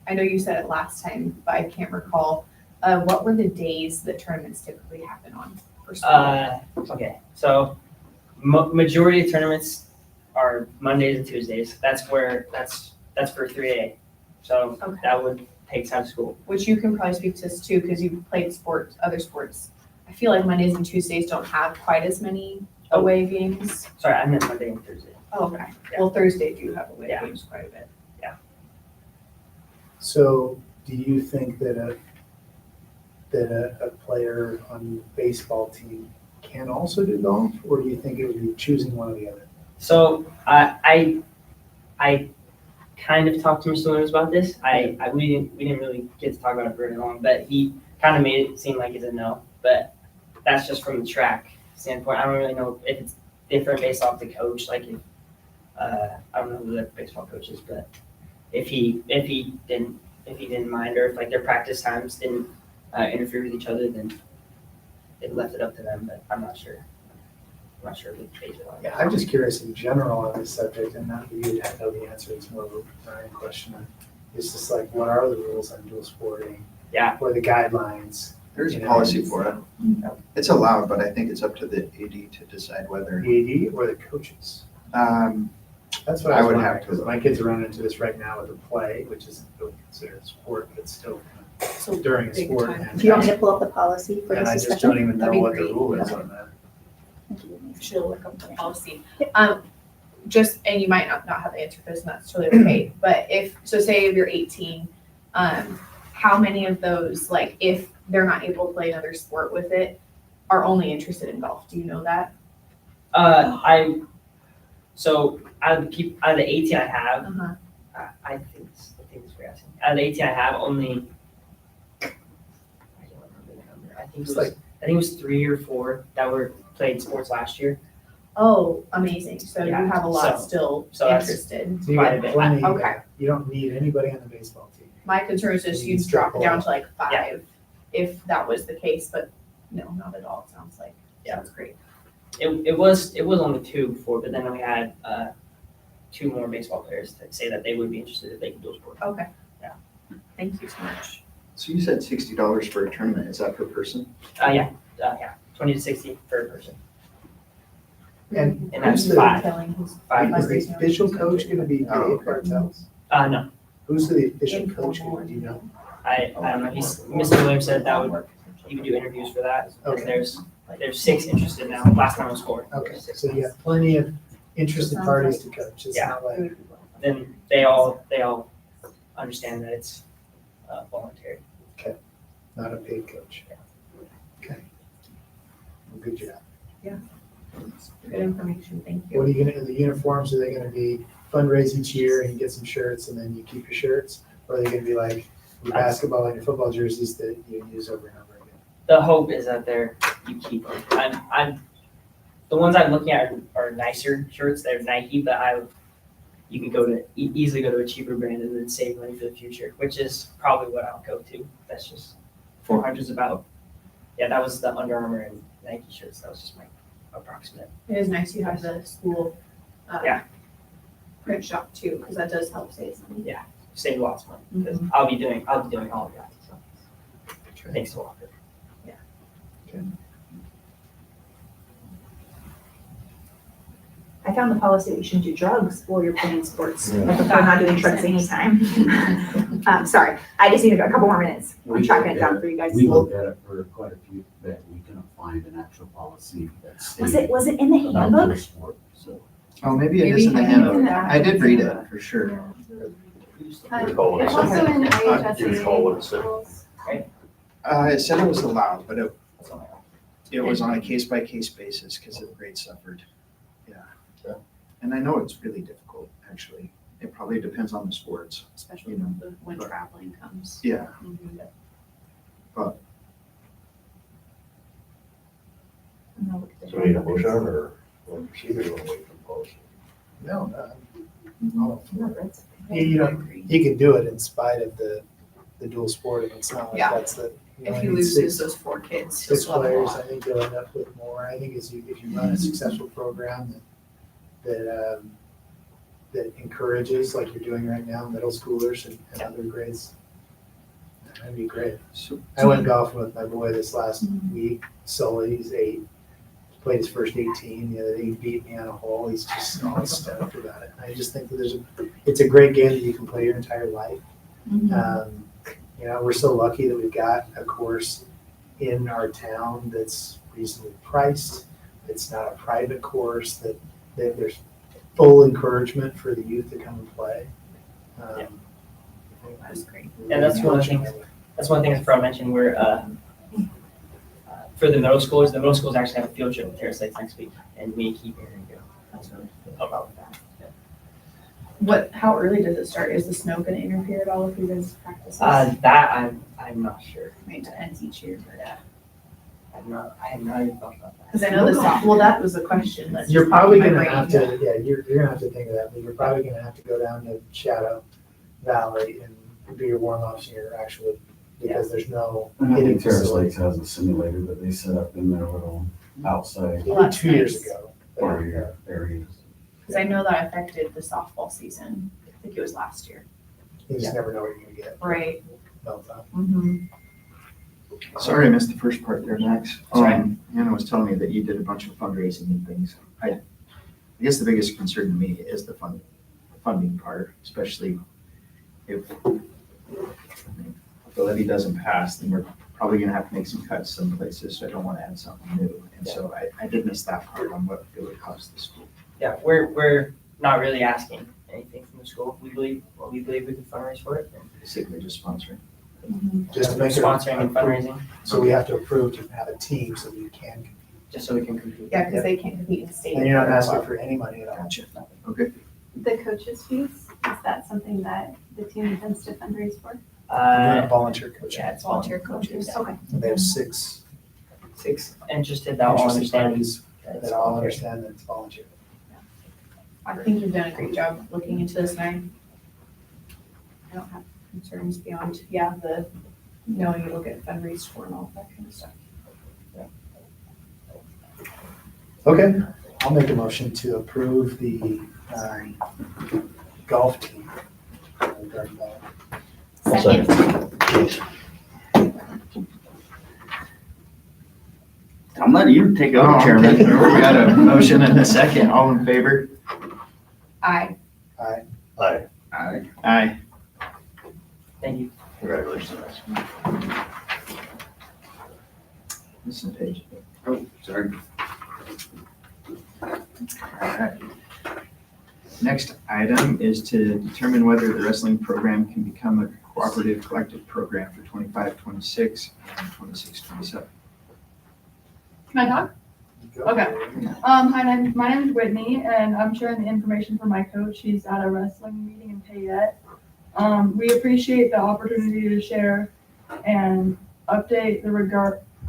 I know you said it last time, but I can't recall. What were the days that tournaments typically happen on for school? Okay, so majority of tournaments are Mondays and Tuesdays. That's for 3A. So Okay. that would take time of school. Which you can probably speak to this too, because you've played sports, other sports. I feel like Mondays and Tuesdays don't have quite as many away games. Sorry, I meant Monday and Thursday. Oh, okay. Well, Thursday do have away Yeah. games quite a bit. So do you think that a player on the baseball team can also do golf, or do you think it would be choosing one or the other? So I kind of talked to Mr. Williams about this. We didn't really get to talk about it very long, but he kind of made it seem like it's a no. But that's just from the track standpoint. I don't really know if it's different based off the coach. Like if I don't know who the baseball coach is, but if he didn't mind, or if like their practice times didn't interfere with each other, then it left it up to them. But I'm not sure. I'm not sure if it's based on. Yeah, I'm just curious in general on this subject, and not that you would know the answer, it's more of a Ryan question. It's just like, what are the rules on dual sporting? Yeah. What are the guidelines? There's a You know, policy for it. It's allowed, but I think it's up to the AD to decide whether, The AD or the coaches? That's what I I was would wondering, have to because my kids are running into this right now with a play, which isn't really considered a sport, but still So during a big sport. time. And Do you want me to pull up the policy for and this I just discussion? don't even know That'd be what the great. rule is on that. Should look up the policy. Just, and you might not have the answer for this, and that's totally okay, but say if you're 18, how many of those, like, if they're not able to play another sport with it, are only interested in golf? Do you know that? So out of the 18 I have, Uh-huh. I think it's what you're asking. Out of the 18 I have, only I can't remember the number. I think it was 3 or 4 that were played sports last year. Oh, amazing. So you Yeah, have a lot so- still so that's- interested. So you Quite a got bit. plenty, Okay. you don't need anybody on the baseball team. My concern is just You you'd can still drop it down to pull like 5 if that was the case, but no, not at all, it sounds like. Yeah. That's great. It was only 2 before, but then we had 2 more baseball players that say that they would be interested if they could dual sport. Okay. Yeah. Thank you so much. so you said $60 for a tournament, is that per person? Yeah, 20 to 60 per person, And and that's who's the, 5. Who's Five. is the official coach gonna be Oh, Dave okay. Bartels? No, Who's the official coach gonna be, do you know? I don't know. Mr. Williams said that he would do interviews for that. And Okay. there's 6 interested now. Last time I was 4. Okay, so you have plenty of interested Sounds parties to coach, it's Yeah. not like, Then they all understand that it's voluntary. not a paid coach. Okay. Well, good job. Good information, thank you. What are you gonna, the uniforms, are they gonna be fundraise each year and you get some shirts and then you keep your shirts? Or are they gonna be like your basketball and your football jerseys that you use over and over again? The hope is that you keep them. The ones I'm looking at are nicer shirts. They're Nike, but you could easily go to a cheaper brand and then save money for the future, which is probably what I'll go to. That's just 400's about. Yeah, that was the Under Armour and Nike shirts. That was just my approximate. It is nice you have the school Yeah. print shop too, because that does help save some. Save lots of money because I'll be doing all of that. So thanks a lot. I found the policy that you shouldn't do drugs while you're playing sports. I prefer not doing drugs anytime. Sorry, I just need a couple more minutes. I'm tracking it down for you guys. We looked at it for quite a few, that we couldn't find an actual policy that stated. Was it in the about handbook? dual sport, so. Oh, maybe it is Maybe in the I handbook. know that. I did read it, for sure. Recall what it It's said. also in Do you recall what it said? It said it was allowed, but it was on a case-by-case basis because of grade suffered. Yeah. And I know it's really difficult, actually. It probably depends on the sports. Especially when traveling comes. Yeah. So we need a motion or want to proceed or you want to wait for the policy? No, you know, he could do it in spite of the dual sport, and it's not like Yeah. that's the. you If only he need loses those 4 kids, he'll Six still have a players, lot. I think you'll end up with more. I think if you run a successful program that that encourages, like you're doing right now, middle schoolers and other grades, that'd be great. So, I went golfing with my boy this last week, Sully, he's 8. Played his first 18, the other day he beat me on a hole, he's just all stoked about it. I just think that it's a great game that you can play your entire life. You know, we're so lucky that we've got a course in our town that's reasonably priced. It's not a private course, that there's full encouragement for the youth to come and play. That's great. And that's one of the things, that's one thing that Fred mentioned, where, for the middle schools actually have a field trip with Terrace Lakes next week, and we keep hearing go. That's really help out with that. How early does it start? Is the snow gonna interfere at all if you guys practice? That I'm not sure. I mean, it depends each year, but. I have not even thought about that. Because I know the well, that was the question. That's You're just probably my gonna brain. have to, you're gonna have to think of that, but you're probably gonna have to go down to Shadow Valley and do your warm-ups and your actual, because there's no And I hitting think Terrace facility. Lakes has a simulator that they set up in their little outside Maybe 2 years ago. areas. Because I know that affected the softball season. I think it was last year. You just never know what you're gonna get. Right. Meltdown. Mm-hmm. sorry I missed the first part there, Max. right. Hannah was telling me that you did a bunch of fundraising and things. I guess the biggest concern to me is the funding part, especially if the levy doesn't pass, then we're probably gonna have to make some cuts some places, so I don't wanna add something new. And so I did miss that part on what it would cost the school. Yeah, we're not really asking anything from the school. We believe we can fundraise for it. And Basically just sponsoring. Just to make it sponsoring and fundraising, So we have to approve to have a team so we can compete. just so we can compete. Yeah, because they can't compete in state. And you're not asking for any money at all. Gotcha. Okay. The coaches fees, is that something that the team intends to fundraise for? We're doing volunteer coaching. Yeah, it's volunteer coaches. Okay. They have 6 Interested that will interested understand. parties that all understand that it's volunteer. I think you've done a great job looking into this, and I don't have concerns beyond, the knowing it'll get fundraised for and all that kind of stuff. Okay, I'll make a motion to approve the golf team. Garden Valley. I'll second. I'm letting you take over, Chairman. We got a motion and a second. All in favor? Aye. Aye. Aye. Aye. Aye. Thank you. Congratulations. Listen, Paige. Oh, sorry. Alright. Next item is to determine whether the wrestling program can become a cooperative collective program for 25-26 and 26-27. Can I talk? Okay. Hi, my name is Whitney, and I'm sharing the information for my coach. He's at a wrestling meeting in Payette. We appreciate the opportunity to share and update the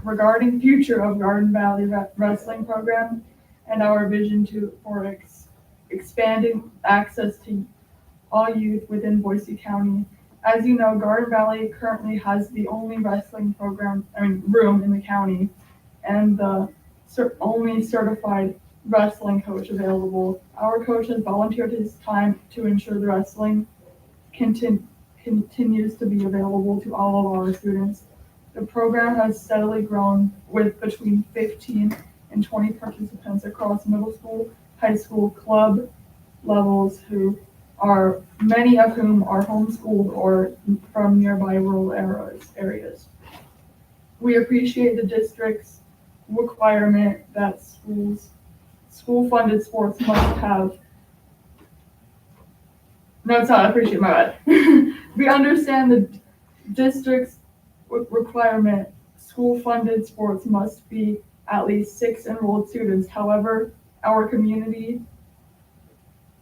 regarding future of Garden Valley Wrestling Program and our vision for expanding access to all youth within Boise County. As you know, Garden Valley currently has the only wrestling room in the county, and the only certified wrestling coach available. Our coach has volunteered his time to ensure the wrestling continues to be available to all of our students. The program has steadily grown with between 15 and 20 participants across middle school, high school, club levels, many of whom are homeschooled or from nearby rural areas. We appreciate the district's requirement that school-funded sports must have. No, it's not. I appreciate my bad. We understand the district's requirement. School-funded sports must be at least 6 enrolled students. However, our community's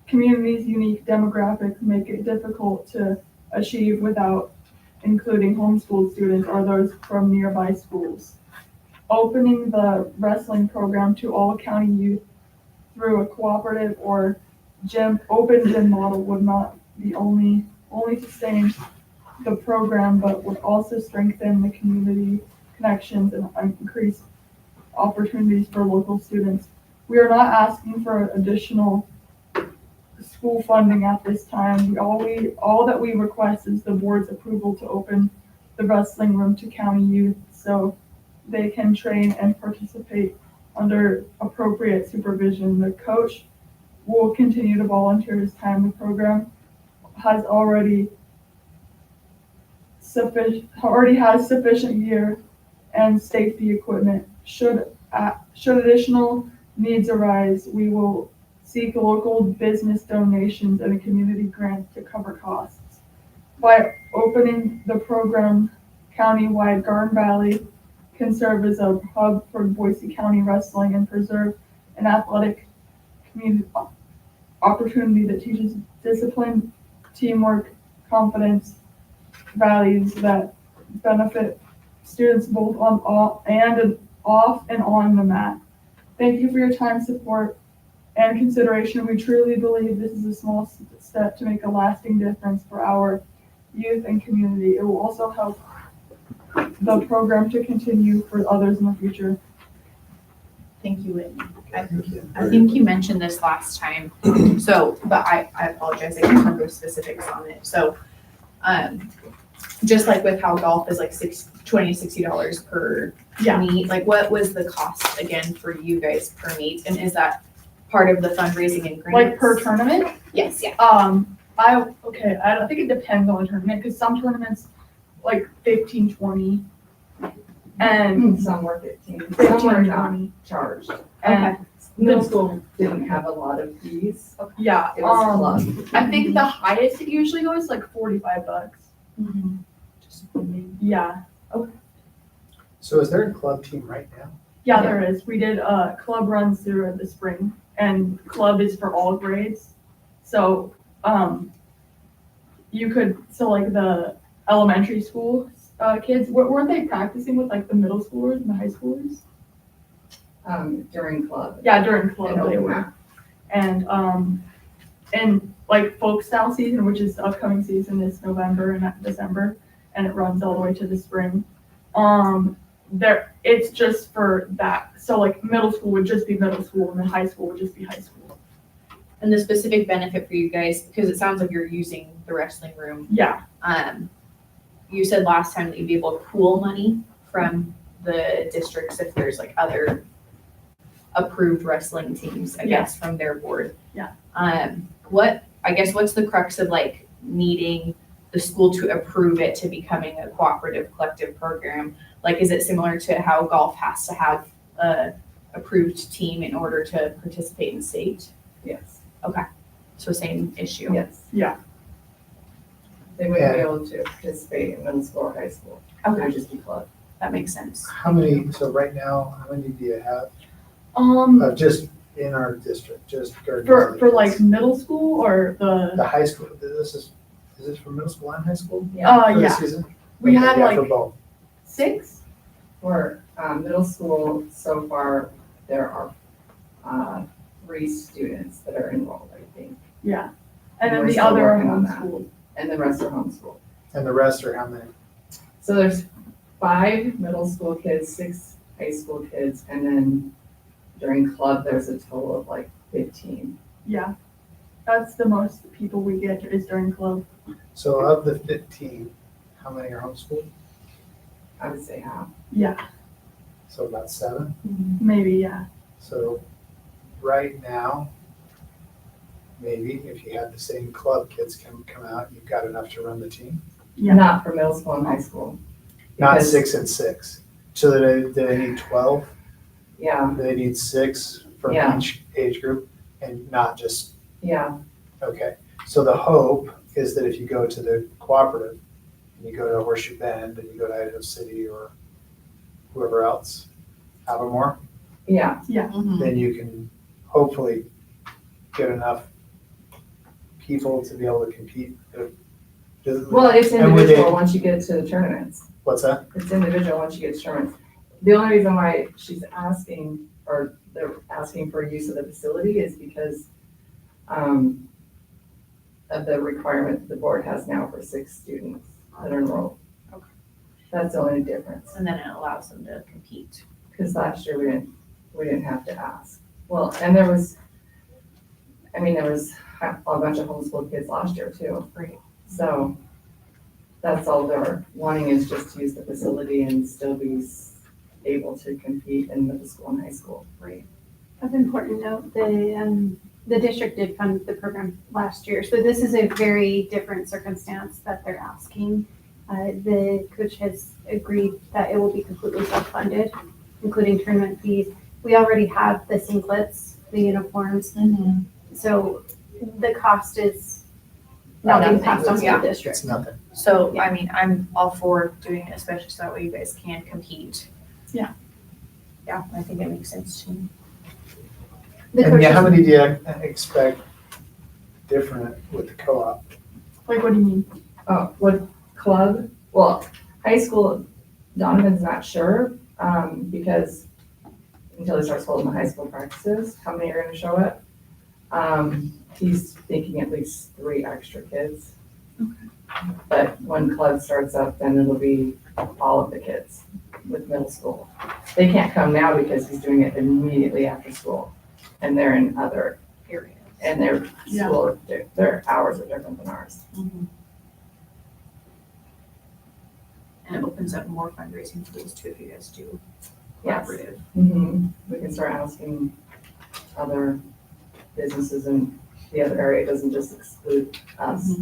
unique demographics make it difficult to achieve without including homeschooled students or those from nearby schools. Opening the wrestling program to all county youth through a cooperative or open gym model would not be only sustain the program, but would also strengthen the community connections and increase opportunities for local students. We are not asking for additional school funding at this time. All that we request is the board's approval to open the wrestling room to county youth so they can train and participate under appropriate supervision. The coach will continue to volunteer his time. The program already has sufficient gear and safety equipment. Should additional needs arise, we will seek local business donations and a community grant to cover costs. By opening the program countywide, Garden Valley can serve as a hub for Boise County wrestling and preserve an athletic community opportunity that teaches discipline, teamwork, confidence, values that benefit students both off and on the mat. Thank you for your time, support, and consideration. We truly believe this is a small step to make a lasting difference for our youth and community. It will also help the program to continue for others in the future. Thank you, Whitney. I think you mentioned this last time, so, but I apologize, I can't remember the specifics on it. So, just like with how golf is like $20 to $60 per meet, like what was the cost again for you guys per meet? And is that part of the fundraising and grants? Like per tournament? Yes, yeah. I don't think it depends on the tournament, because some tournaments like 15, 20. And some were 15. 15 Some were or not 20. charged. And Middle school didn't have a lot of fees. yeah, It was club. I think the highest it usually goes like $45. Yeah. So is there a club team right now? Yeah, there is. We did club runs through the spring, and club is for all grades. So like the elementary school kids, weren't they practicing with like the middle schoolers and the high schoolers? During club. Yeah, during club And they open were. And like folk style season, which is the upcoming season, is November and December, and it runs all the way to the spring. It's just for that. So like middle school would just be middle school, and then high school would just be high school. And the specific benefit for you guys, because it sounds like you're using the wrestling room. Yeah. You said last time that you'd be able to pool money from the districts if there's like other approved wrestling teams, I guess, from their board. Yeah. What's the crux of like needing the school to approve it to becoming a cooperative collective program? Like, is it similar to how golf has to have a approved team in order to participate in state? Yes. Okay. So same issue. Yes. Yeah. They wouldn't be able to participate in middle school or high school. They would just be club. That makes sense. So right now, how many do you have? Just in our district, just Garden Valley For kids? like middle school or The high school, is this for middle school and high school? Yeah. For the Yeah. season? We Okay, had yeah, like for both. 6. For middle school, so far, there are 3 students that are enrolled, I think. Yeah. And We're then the still other are working on that. homeschooled. And the rest are homeschooled. And the rest are how many? So there's 5 middle school kids, 6 high school kids, and then during club, there's a total of like 15. Yeah. That's the most people we get is during club. So of the 15, how many are homeschooled? I would say half. Yeah. So about 7? Maybe, yeah. So right now, maybe if you had the same club kids come out, you've got enough to run the team? Yeah. Not for middle school and high school. Not Because- 6 and 6. So they need 12? Yeah, They need 6 from Yeah. each age group and not just, yeah, okay. So the hope is that if you go to the cooperative and you go to Horseshoe Bend and you go to Idaho City or whoever else, Avamore, yeah. then you can hopefully get enough people to be able to compete. Well, it's And would individual they- once you get to the tournaments. What's that? It's individual once you get to tournaments. The only reason why she's asking, or they're asking for use of the facility is because of the requirement the board has now for 6 students that are enrolled. Okay. That's the only difference. And then it allows them to compete. Because last year we didn't have to ask. Well, and there was a bunch of homeschool kids last year too. Right. So that's all they're wanting is just to use the facility and still be able to compete in middle school and high school. Right. Of important note, the district did fund the program last year, so this is a very different circumstance that they're asking. The coach has agreed that it will be completely self-funded, including tournament fees. We already have the singlets, the uniforms, so the cost is not being passed on to the district. It's nothing. So, I mean, I'm all for doing it, especially so that way you guys can compete. Yeah. Yeah, I think it makes sense to me. The And yeah, how coaches- many do you expect different with the co-op? Like, what do you mean? Oh, what club? Well, high school, Donovan's not sure, because until he starts holding the high school practices, how many are gonna show up? He's thinking at least 3 extra kids. But when club starts up, then it'll be all of the kids with middle school. They can't come now because he's doing it immediately after school, and they're in other Areas. and their Yeah. school, their hours are different than ours. And it opens up more fundraising tools too if you guys do Yes. collaborative. We can start asking other businesses in the other area, it doesn't just exclude us.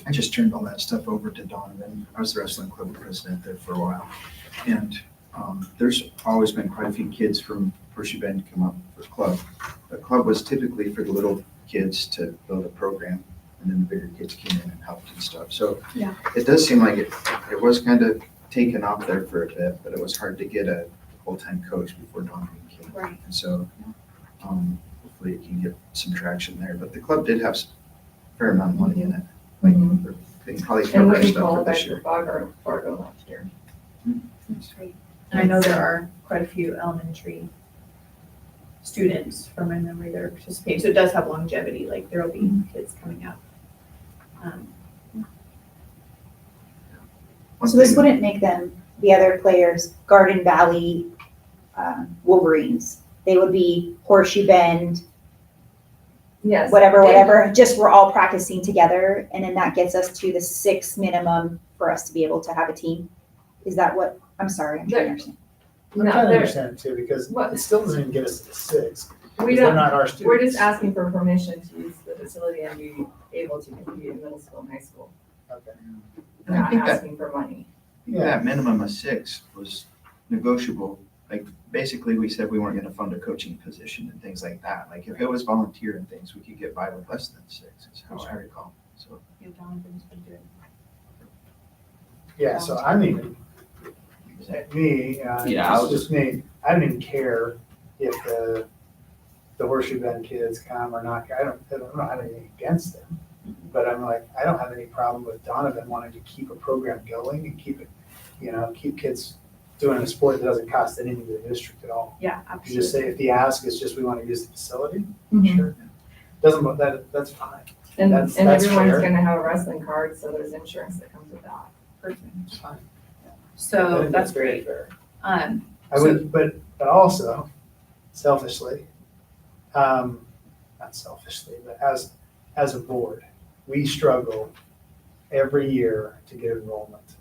I just turned all that stuff over to Donovan. I was the wrestling club president there for a while. And there's always been quite a few kids from Horseshoe Bend come up for club. The club was typically for the little kids to build a program, and then the bigger kids came in and helped and stuff. So Yeah. it does seem like it was kind of taken off there for a bit, but it was hard to get a full-time coach before Donovan came. Right. And so hopefully it can get some traction there. But the club did have a fair amount of money in it. Like, they can probably And cover we stuff for qualified this for year. Fargo last year. That's great. And I know there are quite a few elementary students from my memory that are participating, so it does have longevity, like there'll be kids coming up. One So this thing- wouldn't make them, the other players, Garden Valley Wolverines. They would be Horseshoe Bend, Yes. whatever, just we're all practicing together, and then that gets us to the 6 minimum for us to be able to have a team. Is that what, I'm sorry, I'm trying to understand. I'm No, trying to they're- understand it too, because What? it still doesn't even get us to 6. We because they're don't, not our students. we're just asking for permission to use the facility and be able to compete in middle school and high school. Okay. And I Not think that, asking for money. that minimum of 6 was negotiable. Like, basically, we said we weren't gonna fund a coaching position and things like that. Like, if it was volunteer and things, we could get by with less than 6, is how I recall. So, Yeah, Donovan's been doing. Yeah, so I don't even, me, Yeah, I it's was just me, I don't even care if the Horseshoe Bend kids come or not. I don't have anything against them. But I'm like, I don't have any problem with Donovan wanting to keep a program going and keep it, keep kids doing a sport that doesn't cost anything to the district at all. Yeah, You just say if the ask is just we want to use the facility, Mhm. sure. That's fine. And, That's- and that's everyone's fair. gonna have a wrestling card, so there's insurance that comes with that. It's fine. I So think that's very great. fair. I I would, but also selfishly, not selfishly, but as a board, we struggle every year to get enrollment,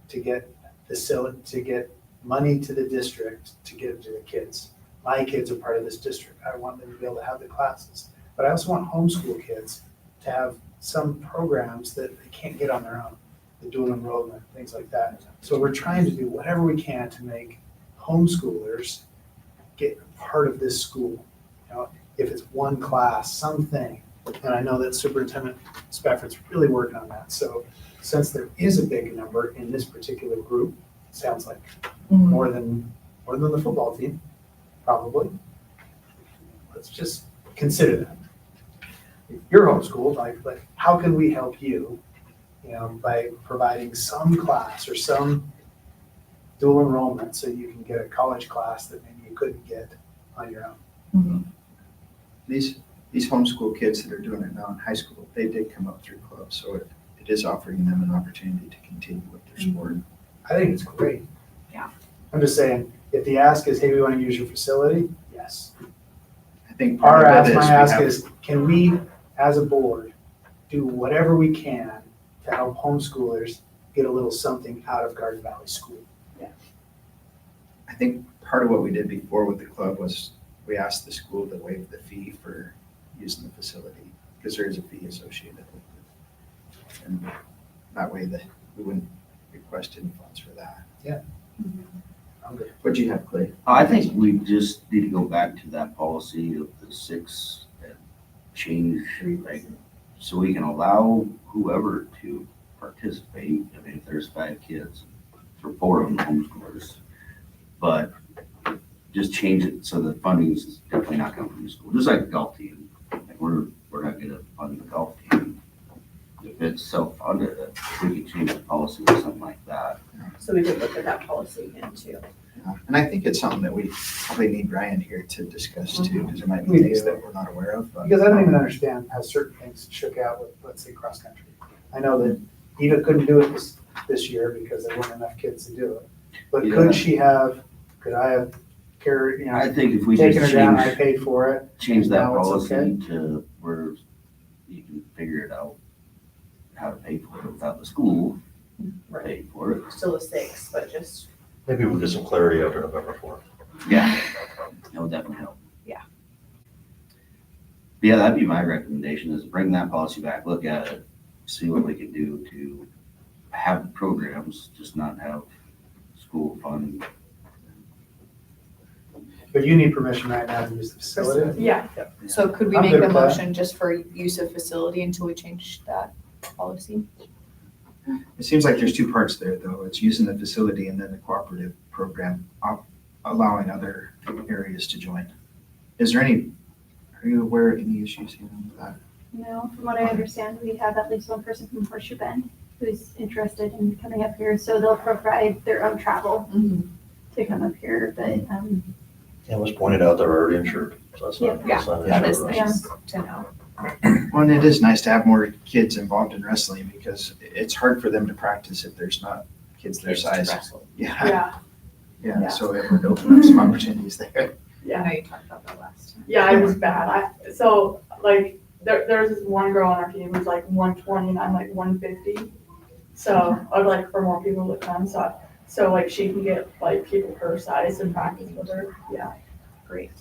to get facility, to get money to the district, to give to the kids. My kids are part of this district. I want them to be able to have the classes. But I also want homeschool kids to have some programs that they can't get on their own, the dual enrollment, things like that. So we're trying to do whatever we can to make homeschoolers get part of this school. If it's one class, something. And I know that Superintendent Spafford's really working on that. So since there is a big number in this particular group, sounds like more than the football team, probably. Let's just consider that. If you're homeschooled, like how can we help you, by providing some class or some dual enrollment so you can get a college class that maybe you couldn't get on your own. these homeschool kids that are doing it now in high school, they did come up through clubs, so it is offering them an opportunity to continue with their sport. I think it's great. Yeah. I'm just saying, if the ask is, hey, we want to use your facility, yes. I think part Our of ask, it is my we ask have- is, can we, as a board, can we, as a board, do whatever we can to help homeschoolers get a little something out of Garden Valley School? I think part of what we did before with the club was we asked the school to waive the fee for using the facility, because there is a fee associated with it. And that way that we wouldn't request any funds for that. I'm good. What'd you have, Clay? I think we just need to go back to that policy of the 6 and change, like, so we can allow whoever to participate. I mean, if there's 5 kids, for 4 of them homeschoolers, but just change it so the funding's definitely not coming from the school, just like the golf team. Like, we're not gonna fund the golf team. If it's self-funded, we can change the policy or something like that. So we could look at that policy again too. And I think it's something that we probably need Ryan here to discuss too, because there might be We things do. that we're not aware of. but- Because I don't even understand how certain things shook out with, let's say, cross-country. I know that Eva couldn't do it this year because there weren't enough kids to do it. But Yeah. could I have carried, I think if we taken her just down, I change, paid for it? change that Now it's policy okay? to where you can figure it out, how to pay for it without the school paying for it. Still a 6, but just, Maybe we'll get some clarity after November 4th. Yeah, that would definitely help. Yeah. Yeah, that'd be my recommendation, is bring that policy back, look at it, see what we can do to have programs, just not have school fund. But you need permission right now to use the facility? Yeah. so could we I'm make good a with that. motion just for use of facility until we change that policy? It seems like there's 2 parts there, though. It's using the facility and then the cooperative program, allowing other areas to join. Is there any, are you aware of any issues here with that? No, from what I understand, we have at least one person from Horseshoe Bend who's interested in coming up here, so they'll provide their own travel to come up here, but, And it was pointed out they're already insured, so that's not, that's not an That issue. is nice to know. Well, and it is nice to have more kids involved in wrestling because it's hard for them to practice if there's not kids their Kids to size. wrestle. Yeah, Yeah, yeah, so it would open up some opportunities there. I yeah. know you talked about that last time. Yeah, it was bad. So like there's this one girl on our team who's like 120 and I'm like 150. So I'd like for more people to come. So like she can get like people her size and practice with her. Yeah. Great.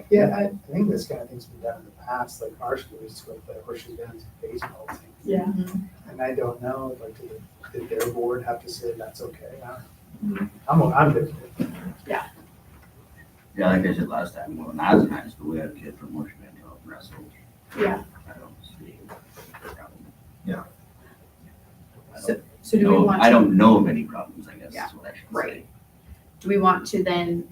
Yeah, I think this kind of thing's been done in the past, like our schools with the Horseshoe Bend baseball team. Yeah. And I don't know, like, did their board have to say that's okay? I'm good with it. Yeah, like I said last time, when I was in high school, we had a kid from Horseshoe Bend who helped wrestle. Yeah. I don't see a problem. Yeah. So do we want I to, don't know of any problems, I guess Yeah, is what I should right. say. do we want to then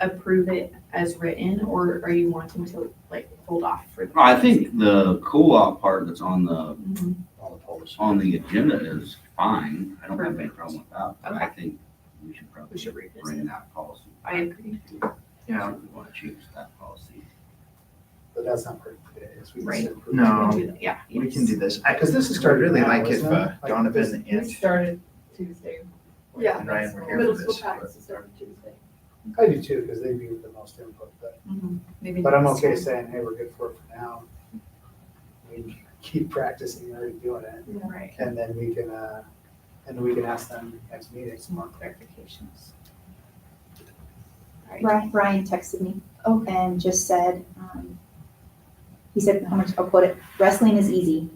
approve it as written, or are you wanting to like hold off for? the I think the co-op part that's on the, Mhm. On the policy. on the agenda is fine. I don't have any problem with that, but I think we should probably We should revisit. bring that policy. I agree. Yeah. If we want to change that policy. But that's not part of today, is we Right. just approve. No. We can do that. Yeah. We yes. can do this. Because this is I'd started really now, like if isn't it? Like Donovan We and started Tuesday. Yeah. and Ryan were here Middle for school this. practice started Tuesday. I do too, because they be the most input, Maybe. but I'm next okay time. saying, hey, we're good for it for now. We keep practicing, you're already doing it, Right. and then we can ask them next meeting. Some more clarifications. Ryan texted me and just said, he said, how much, I'll quote it, wrestling is easy.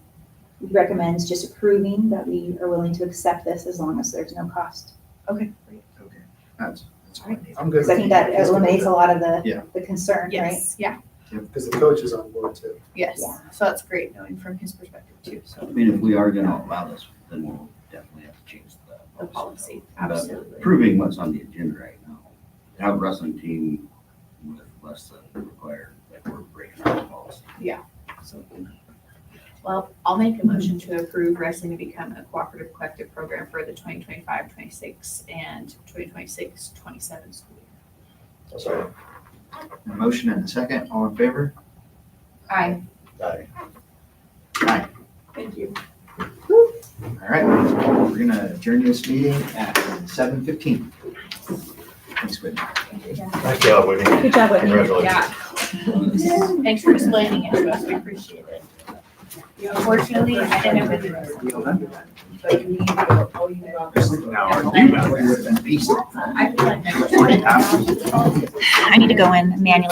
He recommends just approving that we are willing to accept this as long as there's no cost. Okay, great. Okay, that's all I need. I'm good. Because I think that eliminates a lot of the concern, right? Yes, yeah, Because the coach is on board too. yes. Yeah. So that's great knowing from his perspective too, I so mean, if we are gonna allow this, then we'll definitely have to change the policy, But absolutely. Proving what's on the agenda right now. Have a wrestling team with less than required, like we're breaking our policy. So, well, I'll make a motion to approve wrestling to become a cooperative collective program for the 2025-26 and 2026-27 school year. Sorry. A motion and a second, all in favor? Aye. Aye. Aye. Thank you. All right, we're gonna adjourn this meeting at 7:15. Thanks, Whitney. Nice job, Whitney. Good job, Whitney. Congratulations. Yeah. Thanks for explaining it to us, we appreciate it. Unfortunately, I didn't know what to do. But you need to, oh, you know. Now, you got, would have been peaceful. I feel like. I need to go in manually.